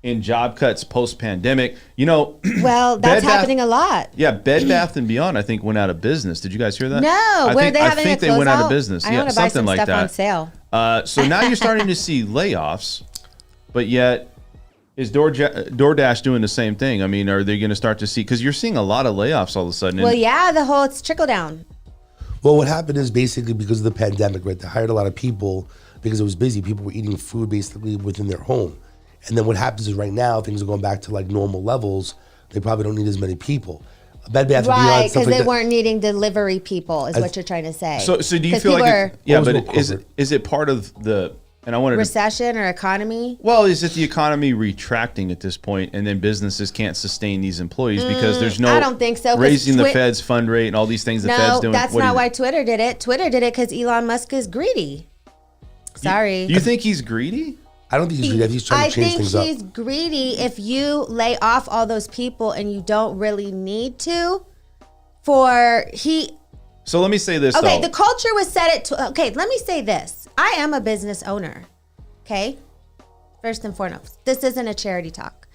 Speaker 1: in job cuts post-pandemic. You know,
Speaker 4: Well, that's happening a lot.
Speaker 1: Yeah, Bed Bath and Beyond, I think, went out of business. Did you guys hear that?
Speaker 4: No,
Speaker 1: I
Speaker 4: think
Speaker 1: they went out of business.
Speaker 4: I
Speaker 1: Yeah,
Speaker 4: want to buy
Speaker 1: something
Speaker 4: some
Speaker 1: like
Speaker 4: stuff
Speaker 1: that.
Speaker 4: on sale.
Speaker 1: So now you're starting to see layoffs, but yet is DoorDash doing the same thing? I mean, are they going to start to see? Because you're seeing a lot of layoffs all of a sudden.
Speaker 4: Well, yeah, it's trickle down.
Speaker 6: Well, what happened is basically because of the pandemic, right? They hired a lot of people because it was busy. People were eating food basically within their home. And then what happens is right now, things are going back to like normal levels. They probably don't need as many people. Bed Bath and Beyond,
Speaker 4: Right,
Speaker 6: stuff
Speaker 4: because
Speaker 6: like
Speaker 4: they
Speaker 6: that.
Speaker 4: weren't needing delivery people, is what you're trying to say.
Speaker 1: So do you
Speaker 4: 'Cause
Speaker 1: feel
Speaker 4: people
Speaker 1: like
Speaker 4: are
Speaker 1: yeah,
Speaker 6: What was
Speaker 1: but
Speaker 6: more corporate?
Speaker 1: is it part of the? And I wanted to.
Speaker 4: recession or economy?
Speaker 1: Well, is it the economy retracting at this point, and then businesses can't sustain these employees because there's no?
Speaker 4: I don't think so, 'cause
Speaker 1: Raising the
Speaker 4: Twi-
Speaker 1: Fed's fund rate and all these things the Fed's
Speaker 4: No,
Speaker 1: doing.
Speaker 4: that's
Speaker 1: What do
Speaker 4: not
Speaker 1: you-
Speaker 4: why Twitter did it. Twitter did it because Elon Musk is greedy. Sorry.
Speaker 1: You think he's greedy?
Speaker 6: I don't think he's greedy. He's trying
Speaker 4: I
Speaker 6: to change
Speaker 4: think
Speaker 6: things up.
Speaker 4: he's greedy if you lay off all those people and you don't really need to.
Speaker 1: So let me say this.
Speaker 4: Okay,
Speaker 1: though.
Speaker 4: the culture was set at. Okay, let me say this. I am a business owner. Okay, first and foremost, this isn't a charity talk.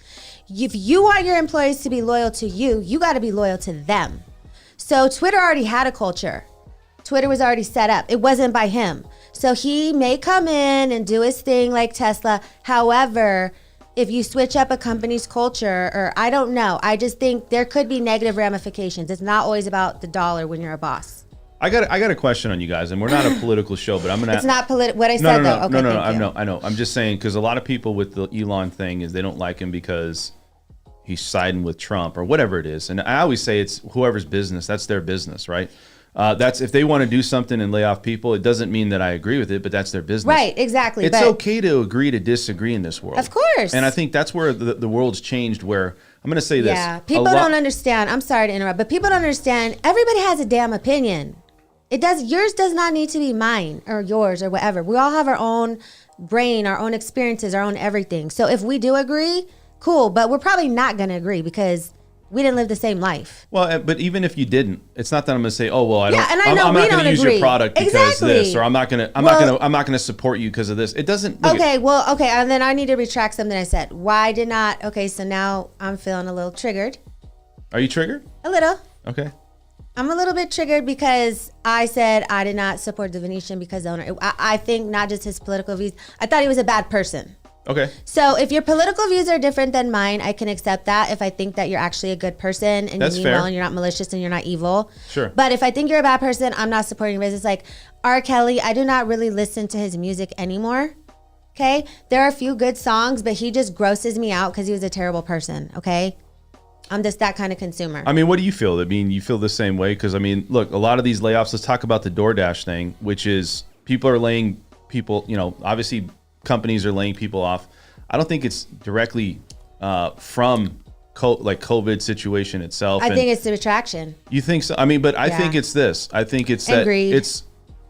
Speaker 4: If you want your employees to be loyal to you, you got to be loyal to them. So Twitter already had a culture. Twitter was already set up. It wasn't by him. So he may come in and do his thing like Tesla. However, if you switch up a company's culture, or I don't know, I just think there could be negative ramifications. It's not always about the dollar when you're a boss.
Speaker 1: I got a question on you guys, and we're not a political show, but I'm gonna.
Speaker 4: It's not political. What I
Speaker 1: No,
Speaker 4: said
Speaker 1: no,
Speaker 4: though.
Speaker 1: no,
Speaker 4: Okay,
Speaker 1: no, no,
Speaker 4: thank you.
Speaker 1: I know. I'm just saying because a lot of people with the Elon thing is they don't like him because he's siding with Trump or whatever it is. And I always say it's whoever's business. That's their business, right? That's if they want to do something and lay off people. It doesn't mean that I agree with it, but that's their business.
Speaker 4: Right, exactly.
Speaker 1: It's
Speaker 4: but
Speaker 1: okay to agree to disagree in this world.
Speaker 4: Of course.
Speaker 1: And I think that's where the world's changed. Where I'm going to say this.
Speaker 4: Yeah, people don't understand. I'm sorry to interrupt, but people don't understand. Everybody has a damn opinion. Yours does not need to be mine or yours or whatever. We all have our own brain, our own experiences, our own everything. So if we do agree, cool. But we're probably not going to agree because we didn't live the same life.
Speaker 1: Well, but even if you didn't, it's not that I'm going to say, "Oh, well, I don't."
Speaker 4: Yeah, and I know
Speaker 1: I'm
Speaker 4: we
Speaker 1: not going
Speaker 4: don't
Speaker 1: to use
Speaker 4: agree.
Speaker 1: your product because
Speaker 4: Exactly.
Speaker 1: this, or I'm not going to support you because of this. It doesn't. Look
Speaker 4: Okay, and then I need to retract something I said. Why did not? Okay, so now I'm feeling a little triggered.
Speaker 1: Are you triggered?
Speaker 4: A little.
Speaker 1: Okay.
Speaker 4: I'm a little bit triggered because I said I did not support the Venetian because the owner. I think not just his political views. I thought he was a bad person.
Speaker 1: Okay.
Speaker 4: So if your political views are different than mine, I can accept that. If I think that you're actually a good person and
Speaker 1: That's
Speaker 4: you mean
Speaker 1: fair.
Speaker 4: well and you're not malicious and you're not evil.
Speaker 1: Sure.
Speaker 4: But if I think you're a bad person, I'm not supporting your business. Like R. Kelly, I do not really listen to his music anymore. Okay. There are a few good songs, but he just grosses me out because he was a terrible person. Okay. I'm just that kind of consumer.
Speaker 1: I mean, what do you feel? I mean, you feel the same way? Because, I mean, look, a lot of these layoffs, let's talk about the DoorDash thing, which is people are laying people, obviously companies are laying people off. I don't think it's directly from COVID situation itself.
Speaker 4: I think it's the retraction.
Speaker 1: You think so? I mean, but I
Speaker 4: Yeah.
Speaker 1: think it's this. I think it's that
Speaker 4: Agreed.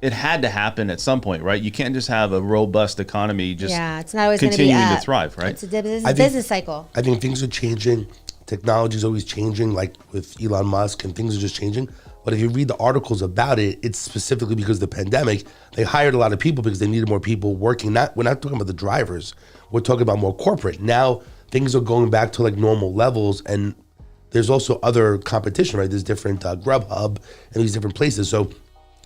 Speaker 1: it had to happen at some point, right? You can't just have a robust economy just
Speaker 4: It's not always going to be
Speaker 1: continuing to
Speaker 4: up.
Speaker 1: thrive, right?
Speaker 4: It's a business,
Speaker 6: I think-
Speaker 4: business cycle.
Speaker 6: I think things are changing. Technology is always changing, like with Elon Musk, and things are just changing. But if you read the articles about it, it's specifically because of the pandemic. They hired a lot of people because they needed more people working. We're not talking about the drivers. We're talking about more corporate. Now things are going back to like normal levels, and there's also other competition, right? There's different Grubhub and these different places. So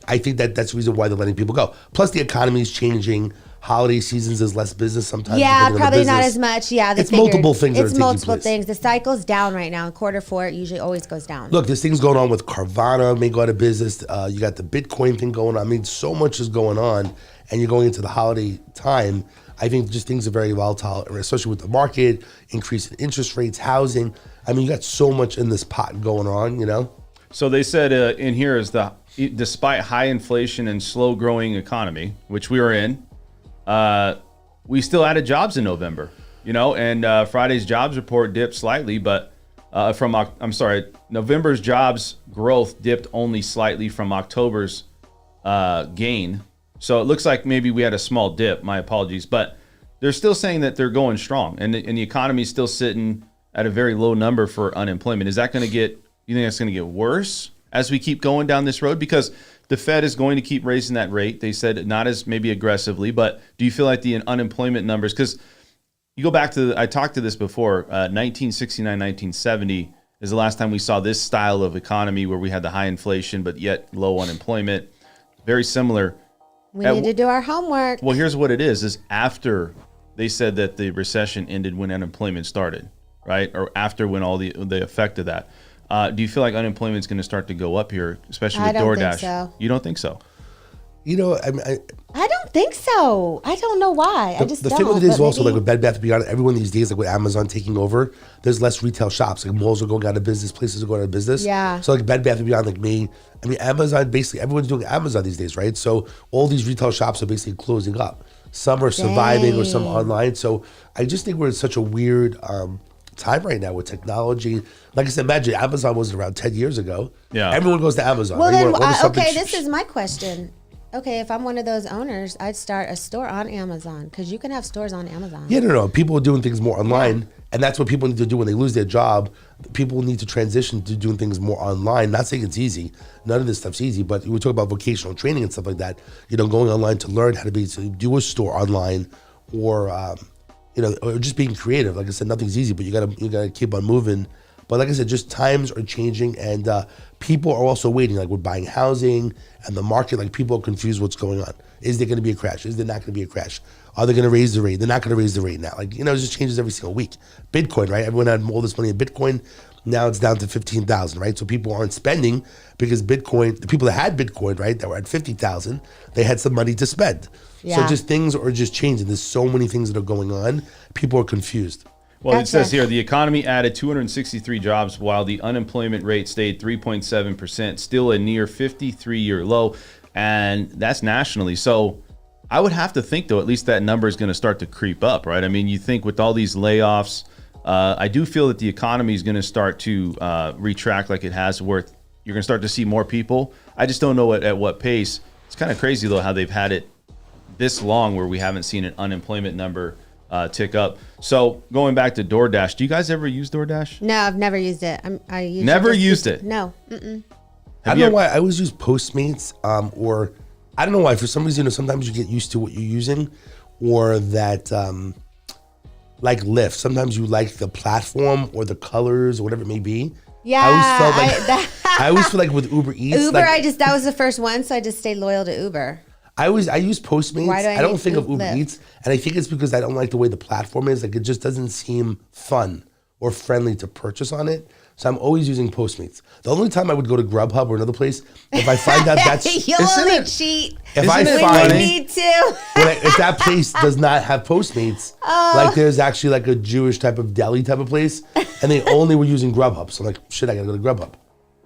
Speaker 6: I think that's the reason why they're letting people go. Plus the economy is changing. Holiday seasons is less business sometimes.
Speaker 4: Yeah,
Speaker 6: depending on the
Speaker 4: probably not
Speaker 6: business.
Speaker 4: as much. Yeah, they
Speaker 6: It's
Speaker 4: figured.
Speaker 6: multiple things that are
Speaker 4: It's
Speaker 6: taking
Speaker 4: multiple
Speaker 6: place.
Speaker 4: things. The cycle's down right now. In quarter four, it usually always goes down.
Speaker 6: Look, there's things going on with Carvana may go out of business. You got the Bitcoin thing going on. I mean, so much is going on. and you're going into the holiday time, I think just things are very volatile, especially with the market, increase in interest rates, housing. I mean, you got so much in this pot going on, you know?
Speaker 1: So they said in here is despite high inflation and slow growing economy, which we were in, we still added jobs in November, you know, and Friday's jobs report dipped slightly, but November's jobs growth dipped only slightly from October's gain. So it looks like maybe we had a small dip. My apologies, but they're still saying that they're going strong, and the economy is still sitting at a very low number for unemployment. Is that going to get? You think that's going to get worse as we keep going down this road? Because the Fed is going to keep raising that rate. They said not as maybe aggressively, but do you feel like the unemployment numbers? Because you go back to I talked to this before. 1969, 1970 is the last time we saw this style of economy where we had the high inflation but yet low unemployment. Very similar.
Speaker 4: We need to do our homework.
Speaker 1: Well, here's what it is after they said that the recession ended when unemployment started, right? Or after when all the effect of that. Do you feel like unemployment is going to start to go up here, especially with DoorDash?
Speaker 4: Think so.
Speaker 1: You don't think so?
Speaker 6: You know,
Speaker 4: I don't think so. I don't know why. I just
Speaker 6: the
Speaker 4: don't.
Speaker 6: thing with it is
Speaker 4: but
Speaker 6: also
Speaker 4: maybe-
Speaker 6: like with Bed Bath & Beyond, everyone these days, like with Amazon taking over, there's less retail shops. Like malls are going out of business, places are going out of business.
Speaker 4: Yeah.
Speaker 6: So like Bed Bath & Beyond, like me, I mean, Amazon, basically everyone's doing Amazon these days, right? So all these retail shops are basically closing up. Some are surviving or some online. So I just think we're in such a weird time right now with technology. Like I said, imagine Amazon wasn't around 10 years ago.
Speaker 1: Yeah.
Speaker 6: Everyone goes to Amazon.
Speaker 4: Well,
Speaker 6: right? You
Speaker 4: then,
Speaker 6: wanna order something,
Speaker 4: okay, this is my question. Okay, if I'm one of those owners, I'd start a store on Amazon because you can have stores on Amazon.
Speaker 6: Yeah, no. People are doing things more online, and that's what people need to do when they lose their job. People need to transition to doing things more online. Not saying it's easy. None of this stuff's easy, but we talk about vocational training and stuff like that. You know, going online to learn how to do a store online, or or just being creative. Like I said, nothing's easy, but you gotta keep on moving. But like I said, just times are changing, and people are also waiting. Like we're buying housing, and the market, like people are confused what's going on. Is there going to be a crash? Is there not going to be a crash? Are they going to raise the rate? They're not going to raise the rate now. Like, it just changes every single week. Bitcoin, right? Everyone had all this money in Bitcoin. Now it's down to 15,000, right? So people aren't spending because Bitcoin, the people that had Bitcoin, right, that were at 50,000, they had some money to spend.
Speaker 4: Yeah.
Speaker 6: So just things are just changing. There's so many things that are going on. People are confused.
Speaker 1: Well, it
Speaker 4: Gotcha.
Speaker 1: says here the economy added 263 jobs while the unemployment rate stayed 3.7%, still a near 53-year low, and that's nationally. So I would have to think, though, at least that number is going to start to creep up, right? I mean, you think with all these layoffs, I do feel that the economy is going to start to retract like it has, where you're going to start to see more people. I just don't know at what pace. It's kind of crazy, though, how they've had it this long where we haven't seen an unemployment number tick up. So going back to DoorDash, do you guys ever use DoorDash?
Speaker 4: No, I've never used it. I usually
Speaker 1: Never
Speaker 4: just
Speaker 1: used it?
Speaker 4: No. Mm-mm.
Speaker 6: I don't know why. I always use Postmates, or I don't know why. For some reason, sometimes you get used to what you're using, or that, like Lyft. Sometimes you like the platform or the colors or whatever it may be.
Speaker 4: Yeah.
Speaker 6: I always felt like I always feel like with Uber Eats.
Speaker 4: Uber,
Speaker 6: like,
Speaker 4: that was the first one, so I just stayed loyal to Uber.
Speaker 6: I use Postmates.
Speaker 4: Why do I
Speaker 6: don't
Speaker 4: need
Speaker 6: think of Uber
Speaker 4: Lyft?
Speaker 6: Eats, and I think it's because I don't like the way the platform is. Like it just doesn't seem fun or friendly to purchase on it. So I'm always using Postmates. The only time I would go to Grubhub or another place, if I find out that's
Speaker 4: You'll
Speaker 1: Isn't
Speaker 4: only
Speaker 1: it-
Speaker 4: cheat
Speaker 6: if I
Speaker 1: Isn't it
Speaker 4: when
Speaker 6: find
Speaker 1: funny?
Speaker 4: you need to.
Speaker 6: if that place does not have Postmates, like there's actually like a Jewish type of deli type of place, and they only were using Grubhub. So I'm like, shit, I gotta go to Grubhub.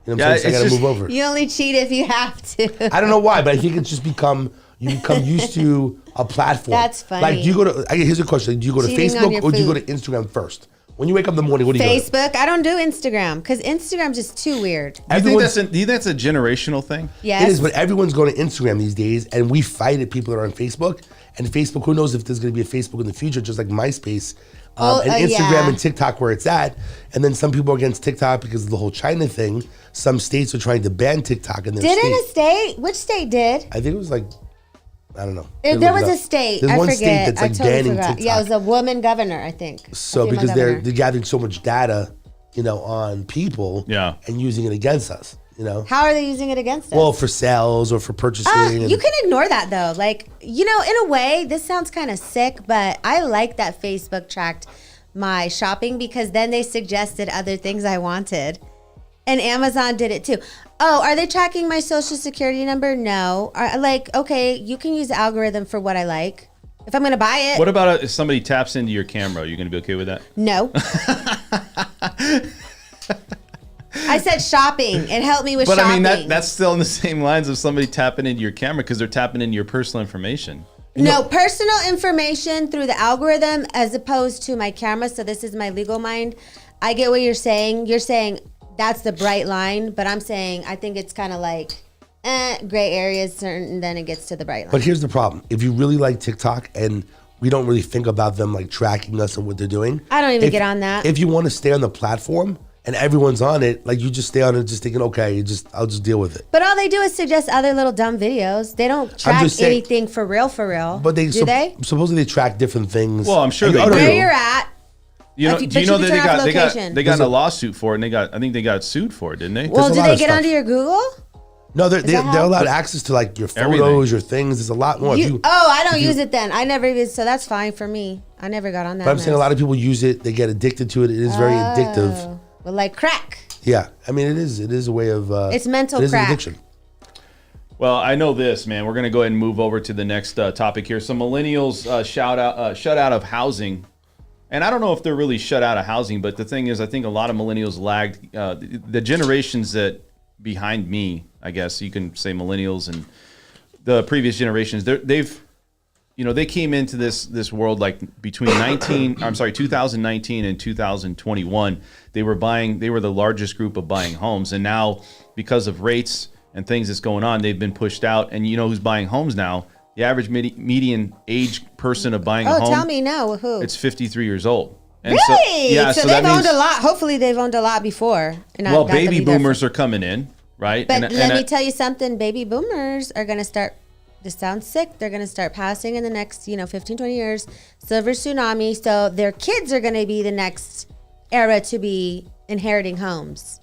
Speaker 6: You know what I'm
Speaker 1: Yeah,
Speaker 6: saying? So I
Speaker 1: it's
Speaker 6: gotta
Speaker 1: just-
Speaker 6: move over.
Speaker 4: You only cheat if you have to.
Speaker 6: I don't know why, but I think it's just you become used to a platform.
Speaker 4: That's funny.
Speaker 6: Like, do you go to? Here's a question: do you go to
Speaker 4: Cheating on
Speaker 6: Facebook
Speaker 4: your
Speaker 6: or do you go to
Speaker 4: food.
Speaker 6: Instagram first? When you wake up in the morning, what do you go to?
Speaker 4: Facebook. I don't do Instagram because Instagram's just too weird.
Speaker 1: Do you think that's a generational thing?
Speaker 4: Yes.
Speaker 6: It is, but everyone's going to Instagram these days, and we fight at people that are on Facebook. And Facebook, who knows if there's going to be a Facebook in the future, just like MySpace, and Instagram
Speaker 4: yeah.
Speaker 6: and TikTok where it's at. And then some people are against TikTok because of the whole China thing. Some states are trying to ban TikTok in their
Speaker 4: Didn't a
Speaker 6: state.
Speaker 4: state? Which state did?
Speaker 6: I think it was like, I don't know.
Speaker 4: There
Speaker 6: Look it
Speaker 4: was
Speaker 6: up.
Speaker 4: a state.
Speaker 6: There's
Speaker 4: I
Speaker 6: one
Speaker 4: forget.
Speaker 6: state that's like
Speaker 4: I totally
Speaker 6: banning
Speaker 4: forgot.
Speaker 6: TikTok.
Speaker 4: Yeah, it was a woman governor, I think.
Speaker 6: So
Speaker 4: A female
Speaker 6: because they're
Speaker 4: governor.
Speaker 6: gathering so much data, on people,
Speaker 1: Yeah.
Speaker 6: and using it against us,
Speaker 4: How are they using it against us?
Speaker 6: Well, for sales or for purchasing. and-
Speaker 4: you can ignore that though. Like, in a way, this sounds kind of sick, but I like that Facebook tracked my shopping because then they suggested other things I wanted. And Amazon did it too. Oh, are they tracking my social security number? No. Okay, you can use the algorithm for what I like. If I'm going to buy it.
Speaker 1: What about if somebody taps into your camera? Are you going to be okay with that?
Speaker 4: No. I said shopping. It helped me with shopping.
Speaker 1: But I mean, that's still in the same lines of somebody tapping into your camera because they're tapping into your personal information.
Speaker 4: No, personal information through the algorithm as opposed to my camera. So this is my legal mind. I get what you're saying. You're saying that's the bright line, but I'm saying I think it's kind of like gray areas, certain, and then it gets to the bright line.
Speaker 6: But here's the problem. If you really like TikTok and we don't really think about them like tracking us and what they're doing.
Speaker 4: I don't even get on that.
Speaker 6: If you want to stay on the platform and everyone's on it, like you just stay on it just thinking, okay, I'll just deal with it.
Speaker 4: But all they do is suggest other little dumb videos. They don't track anything for real.
Speaker 6: But they
Speaker 4: do they?
Speaker 6: Supposedly they track different things.
Speaker 1: Well, I'm sure they do.
Speaker 4: Where you're at.
Speaker 1: Do you know that they got in a lawsuit for it, and I think they got sued for it, didn't they?
Speaker 4: Well, did they get onto your Google?
Speaker 6: No, they're allowed access to like your photos, your things. There's a lot more.
Speaker 4: I don't use it then. I never even, so that's fine for me. I never got on that.
Speaker 6: But I'm saying a lot of people use it. They get addicted to it. It is very addictive.
Speaker 4: Well, like crack.
Speaker 6: Yeah, I mean it is a way of.
Speaker 4: It's mental crack.
Speaker 6: An addiction.
Speaker 1: Well, I know this, man. We're gonna go ahead and move over to the next topic here. Some millennials shut out of housing. And I don't know if they're really shut out of housing, but the thing is, I think a lot of millennials lagged. The generations that behind me, I guess you can say millennials and the previous generations, they came into this world like between 2019 and 2021. They were the largest group of buying homes, and now because of rates and things that's going on, they've been pushed out. And you know who's buying homes now? The average median age person of buying a home.
Speaker 4: Oh, tell me now. Who?
Speaker 1: It's 53 years old. And
Speaker 4: really? So they've owned a lot. Hopefully they've owned a lot before.
Speaker 1: Well, baby boomers are coming in, right?
Speaker 4: But let me tell you something. Baby boomers are going to start, this sounds sick, they're going to start passing in the next 15, 20 years. Silver tsunami. So their kids are going to be the next era to be inheriting homes.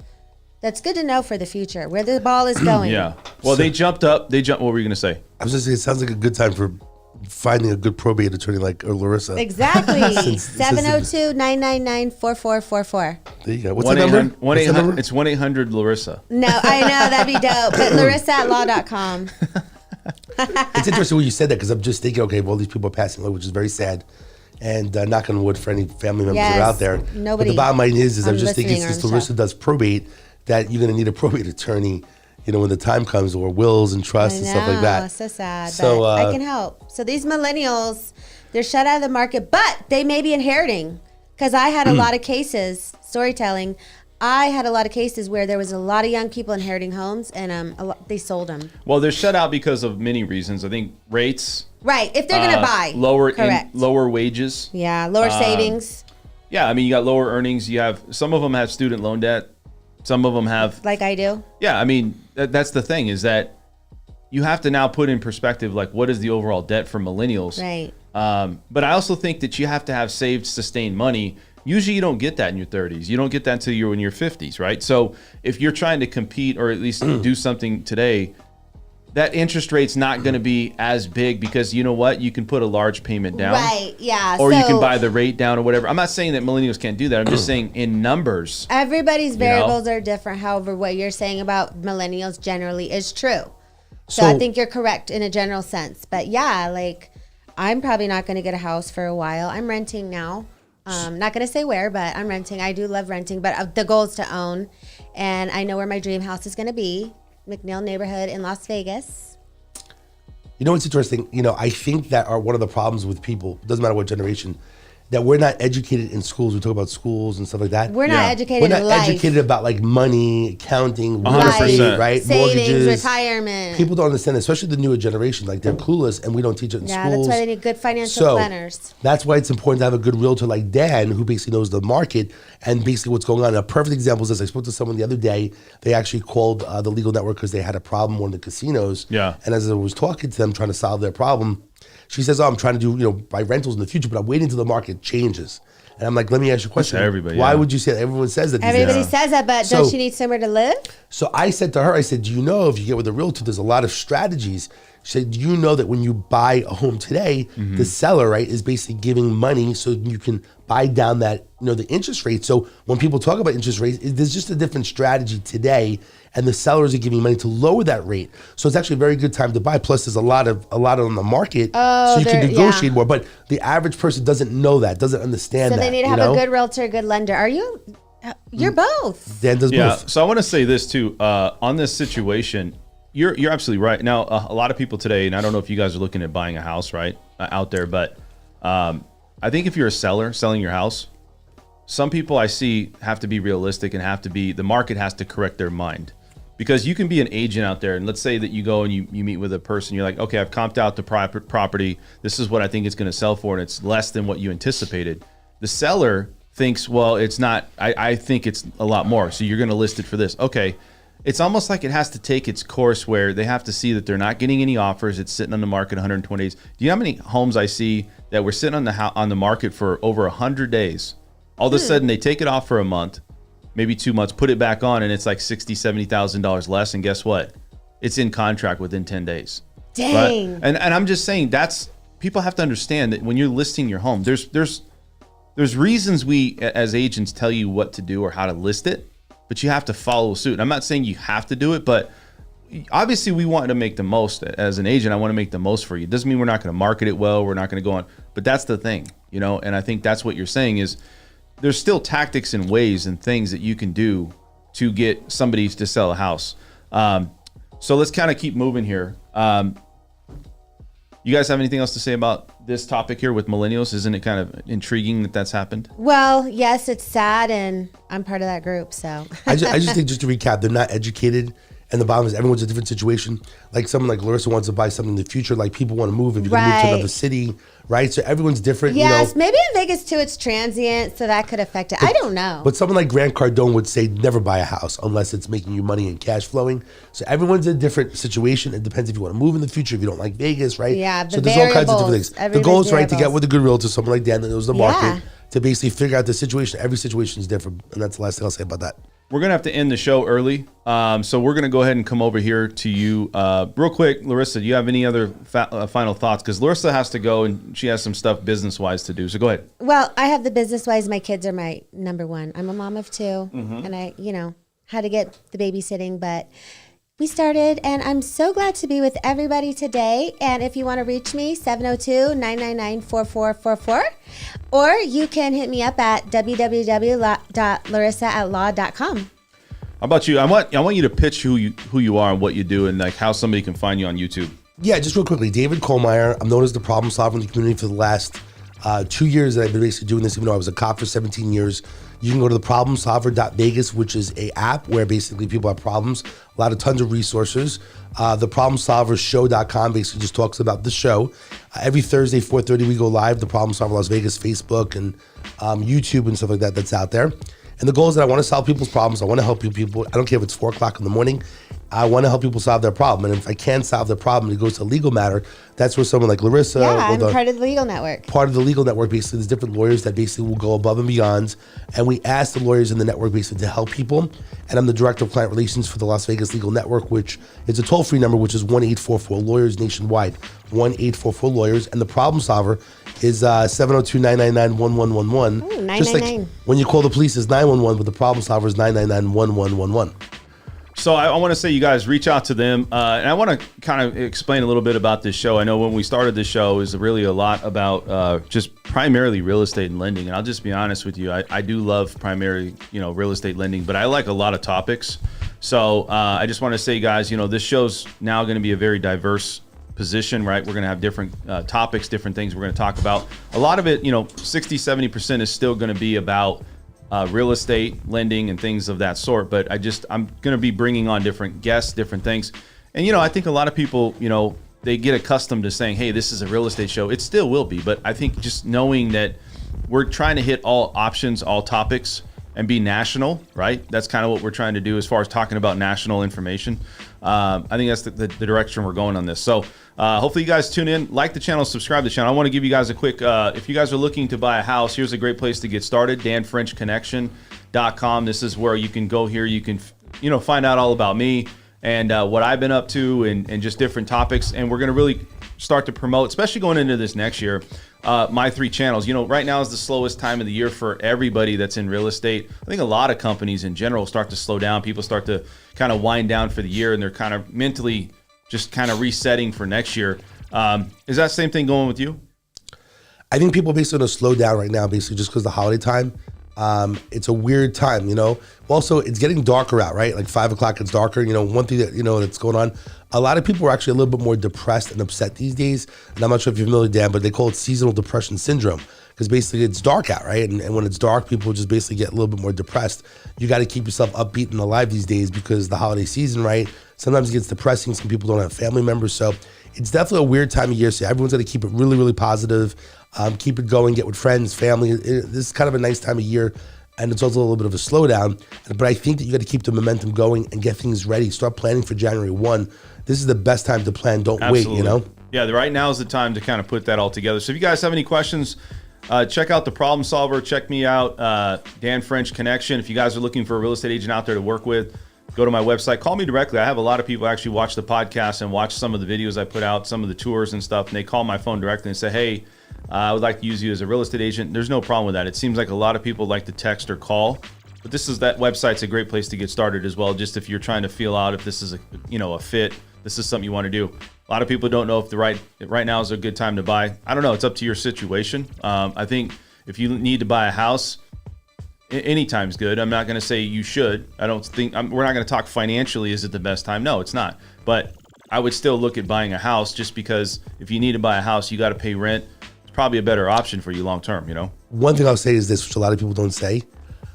Speaker 4: That's good to know for the future, where the ball is going.
Speaker 1: Yeah. Well, they jumped up. What were you going to say?
Speaker 6: I was just saying, it sounds like a good time for finding a good probate attorney like Larissa.
Speaker 4: Exactly. 702-999-4444.
Speaker 6: There you go. What's the number?
Speaker 1: 1-800. It's 1-800 Larissa.
Speaker 4: No, I know. That'd be dope. But Larissa@law.com.
Speaker 6: It's interesting when you said that because I'm just thinking, okay, well, these people are passing away, which is very sad. And knock on wood for any family members that are out there.
Speaker 4: Nobody.
Speaker 6: But the bottom line is I'm just thinking since Larissa does probate, that you're going to need a probate attorney, when the time comes, or wills and trusts and stuff like that.
Speaker 4: So sad. So I can help. So these millennials, they're shut out of the market, but they may be inheriting. Because I had a lot of cases, storytelling. I had a lot of cases where there was a lot of young people inheriting homes, and they sold them.
Speaker 1: Well, they're shut out because of many reasons. I think rates.
Speaker 4: Right, if they're going to buy.
Speaker 1: Lower wages.
Speaker 4: Yeah, lower savings.
Speaker 1: Yeah, I mean, you got lower earnings. You have some of them have student loan debt. Some of them have.
Speaker 4: Like I do.
Speaker 1: Yeah, I mean, that's the thing is that you have to now put in perspective, like, what is the overall debt for millennials?
Speaker 4: Right.
Speaker 1: But I also think that you have to have saved, sustained money. Usually you don't get that in your 30s. You don't get that until you're in your 50s, right? So if you're trying to compete or at least do something today, that interest rate's not going to be as big because you know what? You can put a large payment down.
Speaker 4: Right, yeah.
Speaker 1: Or you can buy the rate down or whatever. I'm not saying that millennials can't do that. I'm just saying in numbers.
Speaker 4: Everybody's variables are different. However, what you're saying about millennials generally is true. So I think you're correct in a general sense. But yeah, like I'm probably not going to get a house for a while. I'm renting now. Not going to say where, but I'm renting. I do love renting, but the goal is to own. And I know where my dream house is going to be. McNeil neighborhood in Las Vegas.
Speaker 6: You know what's interesting? I think that one of the problems with people, doesn't matter what generation, that we're not educated in schools. We talk about schools and stuff like that.
Speaker 4: We're not educated in life.
Speaker 6: We're not educated about like money, accounting, real
Speaker 1: 100%.
Speaker 6: estate, right?
Speaker 4: Savings,
Speaker 6: mortgages,
Speaker 4: retirement.
Speaker 6: People don't understand, especially the newer generation. Like they're clueless, and we don't teach it in schools.
Speaker 4: Yeah, that's why they need good financial planners.
Speaker 6: That's why it's important to have a good realtor like Dan, who basically knows the market and basically what's going on. A perfect example is this. I spoke to someone the other day. They actually called the legal network because they had a problem in one of the casinos.
Speaker 1: Yeah.
Speaker 6: And as I was talking to them, trying to solve their problem, she says, I'm trying to do, buy rentals in the future, but I'm waiting until the market changes. And I'm like, let me ask you a question. Why would you say that? Everyone says that.
Speaker 4: Everybody says that, but don't you need somewhere to live?
Speaker 6: So I said to her, do you know if you get with a realtor, there's a lot of strategies. She said, you know that when you buy a home today, the seller, right, is basically giving money so you can buy down that, the interest rate. So when people talk about interest rates, there's just a different strategy today, and the sellers are giving money to lower that rate. So it's actually a very good time to buy. Plus, there's a lot on the market, so you can negotiate more. But the average person doesn't know that, doesn't understand that.
Speaker 4: So they need to have a good realtor, a good lender. Are you? You're both.
Speaker 6: Dan does both.
Speaker 1: So I want to say this too on this situation. You're absolutely right. Now, a lot of people today, and I don't know if you guys are looking at buying a house right out there, but I think if you're a seller selling your house, some people I see have to be realistic and the market has to correct their mind. Because you can be an agent out there, and let's say that you go and you meet with a person, you're like, okay, I've comped out the property. This is what I think it's going to sell for, and it's less than what you anticipated. The seller thinks, well, it's not, I think it's a lot more, so you're going to list it for this. Okay. It's almost like it has to take its course where they have to see that they're not getting any offers. It's sitting on the market 120 days. Do you know how many homes I see that were sitting on the market for over 100 days? All of a sudden, they take it off for a month, maybe 2 months, put it back on, and it's like $60,000, $70,000 less. And guess what? It's in contract within 10 days.
Speaker 4: Dang.
Speaker 1: Right? And I'm just saying people have to understand that when you're listing your home, there's reasons we as agents tell you what to do or how to list it. But you have to follow suit. I'm not saying you have to do it, but obviously we want to make the most. As an agent, I want to make the most for you. It doesn't mean we're not going to market it well. We're not going to go on. But that's the thing, and I think that's what you're saying is there's still tactics and ways and things that you can do to get somebody to sell a house. So let's kind of keep moving here. You guys have anything else to say about this topic here with millennials? Isn't it kind of intriguing that that's happened?
Speaker 4: Well, yes, it's sad, and I'm part of that group, so.
Speaker 6: I just think, just to recap, they're not educated. And the bottom is everyone's a different situation. Like someone like Larissa wants to buy something in the future. Like people want to move if you're going to move to another city, right? So everyone's different.
Speaker 4: Yes, maybe in Vegas too, it's transient, so that could affect it. I don't know.
Speaker 6: But someone like Grant Cardone would say never buy a house unless it's making you money and cash flowing. So everyone's in a different situation. It depends if you want to move in the future, if you don't like Vegas, right?
Speaker 4: Yeah,
Speaker 6: so there's all kinds of different things. The goal is, right, to get with a good realtor, someone like Dan that knows the market, to basically figure out the situation. Every situation is different. And that's the last thing I'll say about that.
Speaker 1: We're going to have to end the show early. So we're going to go ahead and come over here to you. Real quick, Larissa, do you have any other final thoughts? Because Larissa has to go and she has some stuff business-wise to do. So go ahead.
Speaker 4: Well, I have the business-wise. My kids are my number one. I'm a mom of two. And I, had to get the babysitting, but we started. And I'm so glad to be with everybody today. And if you want to reach me, 702-999-4444. Or you can hit me up at www.larissaatlaw.com.
Speaker 1: How about you? I want you to pitch who you are and what you do and like how somebody can find you on YouTube.
Speaker 6: Yeah, just real quickly, David Kohlmeier. I'm known as the problem solver in the community for the last 2 years that I've been basically doing this, even though I was a cop for 17 years. You can go to the problemsolver.vegas, which is a app where basically people have problems. Tons of resources. The problemsolvershow.com basically just talks about the show. Every Thursday, 4:30, we go live. The Problem Solver Las Vegas, Facebook, and YouTube and stuff like that that's out there. And the goal is that I want to solve people's problems. I want to help people. I don't care if it's 4 o'clock in the morning. I want to help people solve their problem. And if I can solve their problem, it goes to a legal matter. That's where someone like Larissa.
Speaker 4: I'm part of the legal network.
Speaker 6: Part of the legal network, basically, there's different lawyers that basically will go above and beyond. And we ask the lawyers in the network basically to help people. And I'm the director of client relations for the Las Vegas Legal Network, which is a toll-free number, which is 1-844-LAWYERS nationwide, 1-844-LAWYERS. And the problem solver is 702-999-1111.
Speaker 4: 999.
Speaker 6: Just like when you call the police, it's 911, but the problem solver is 999-1111.
Speaker 1: So I want to say, you guys, reach out to them. And I want to kind of explain a little bit about this show. I know when we started this show, is really a lot about just primarily real estate and lending. And I'll just be honest with you. I do love primarily, real estate lending, but I like a lot of topics. So I just want to say, guys, this show's now going to be a very diverse position, right? We're going to have different topics, different things we're going to talk about. A lot of it, 60-70% is still going to be about real estate, lending, and things of that sort. But I'm going to be bringing on different guests, different things. And, I think a lot of people, they get accustomed to saying, hey, this is a real estate show. It still will be. But I think just knowing that we're trying to hit all options, all topics, and be national, right? That's kind of what we're trying to do as far as talking about national information. I think that's the direction we're going on this. So hopefully you guys tune in, like the channel, subscribe to the channel. I want to give you guys a quick, if you guys are looking to buy a house, here's a great place to get started, danfrenchconnection.com. This is where you can go here. You can, find out all about me and what I've been up to and just different topics. And we're going to really start to promote, especially going into this next year, my 3 channels. You know, right now is the slowest time of the year for everybody that's in real estate. I think a lot of companies in general start to slow down. People start to kind of wind down for the year, and they're kind of mentally just kind of resetting for next year. Is that same thing going with you?
Speaker 6: I think people are basically going to slow down right now, basically just because the holiday time. It's a weird time, you know. Also, it's getting darker out, right? Like 5 o'clock, it's darker. You know, one thing that, you know, that's going on, a lot of people are actually a little bit more depressed and upset these days. And I'm not sure if you're familiar, Dan, but they call it seasonal depression syndrome, because basically it's dark out, right? And when it's dark, people just basically get a little bit more depressed. You got to keep yourself upbeat and alive these days because the holiday season, right? Sometimes it gets depressing. Some people don't have family members. So it's definitely a weird time of year. So everyone's got to keep it really, really positive. Keep it going, get with friends, family. This is kind of a nice time of year, and it's also a little bit of a slowdown. But I think that you got to keep the momentum going and get things ready. Start planning for January 1. This is the best time to plan. Don't
Speaker 1: Absolutely.
Speaker 6: wait, you know?
Speaker 1: Yeah, right now is the time to kind of put that all together. So if you guys have any questions, check out The Problem Solver. Check me out, Dan French Connection. If you guys are looking for a real estate agent out there to work with, go to my website. Call me directly. I have a lot of people actually watch the podcast and watch some of the videos I put out, some of the tours and stuff, and they call my phone directly and say, hey, I would like to use you as a real estate agent. There's no problem with that. It seems like a lot of people like to text or call, but that website's a great place to get started as well. Just if you're trying to feel out if this is a fit, this is something you want to do. A lot of people don't know if right now is a good time to buy. I don't know. It's up to your situation. I think if you need to buy a house, anytime's good. I'm not going to say you should. I don't think we're not going to talk financially. Is it the best time? No, it's not. But I would still look at buying a house, just because if you need to buy a house, you got to pay rent. It's probably a better option for you long term, you know?
Speaker 6: One thing I'll say is this, which a lot of people don't say.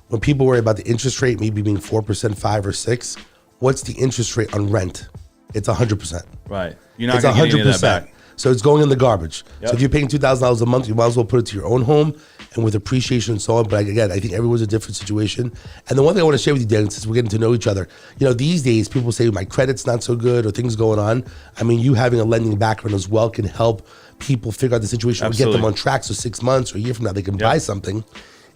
Speaker 6: When people worry about the interest rate maybe being 4%, 5 or 6, what's the interest rate on rent? It's 100%.
Speaker 1: Right. You're not going to get any of that back.
Speaker 6: So it's going in the garbage.
Speaker 1: Yep.
Speaker 6: So if you're paying $2,000 a month, you might as well put it to your own home and with appreciation and so on. But again, I think everyone's a different situation. And the one thing I want to share with you, Dan, since we're getting to know each other, you know, these days people say my credit's not so good or things going on. I mean, you having a lending background as well can help people figure out the situation and get them on track. So 6 months or a year from now, they can buy something.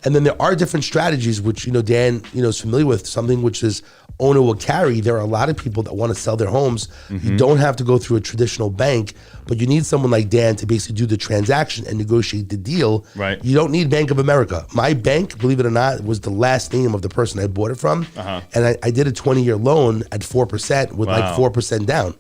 Speaker 6: And then there are different strategies, which, you know, Dan, you know, is familiar with, something which is owner will carry. There are a lot of people that want to sell their homes. Mm-hmm. You don't have to go through a traditional bank, but you need someone like Dan to basically do the transaction and negotiate the deal. Right. You don't need Bank of America. My bank, believe it or not, was the last name of the person I bought it from. Uh-huh. And I did a 20-year loan at 4% with like 4% down.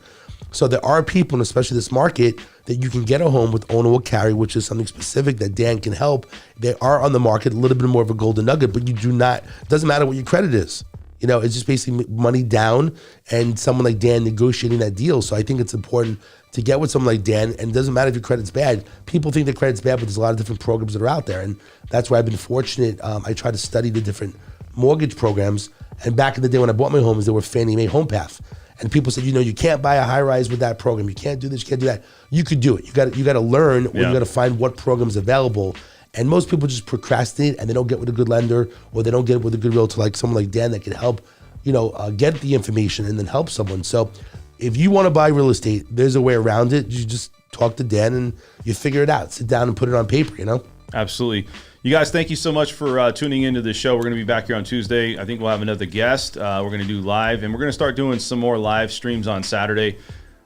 Speaker 6: So there are people, and especially this market, that you can get a home with owner will carry, which is something specific that Dan can help. They are on the market, a little bit more of a golden nugget, but you do not, it doesn't matter what your credit is. You know, it's just basically money down and someone like Dan negotiating that deal. So I think it's important to get with someone like Dan, and it doesn't matter if your credit's bad. People think their credit's bad, but there's a lot of different programs that are out there. And that's why I've been fortunate. I try to study the different mortgage programs. And back in the day when I bought my homes, there were Fannie Mae Home Path. And people said, you know, you can't buy a high rise with that program. You can't do this, you can't do that. You could do it. You got to learn, or you got to find what program's available. And most people just procrastinate and they don't get with a good lender, or they don't get with a good realtor like someone like Dan that can help, you know, get the information and then help someone. So if you want to buy real estate, there's a way around it. You just talk to Dan and you figure it out. Sit down and put it on paper, you know? Absolutely.
Speaker 1: You guys, thank you so much for tuning into the show. We're going to be back here on Tuesday. I think we'll have another guest. We're going to do live, and we're going to start doing some more live streams on Saturday.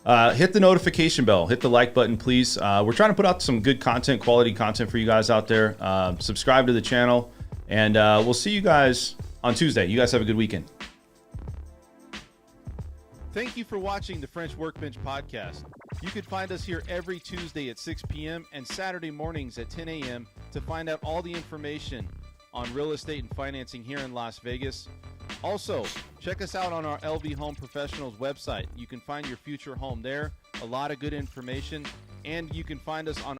Speaker 1: Hit the notification bell. Hit the like button, please. We're trying to put out some good content, quality content for you guys out there. Subscribe to the channel, and we'll see you guys on Tuesday. You guys have a good weekend. Thank you for watching the French Workbench podcast. You can find us here every Tuesday at 6 p.m. and Saturday mornings at 10 a.m. to find out all the information on real estate and financing here in Las Vegas. Also, check us out on our LV Home Professionals website. You can find your future home there, a lot of good information, and you can find us on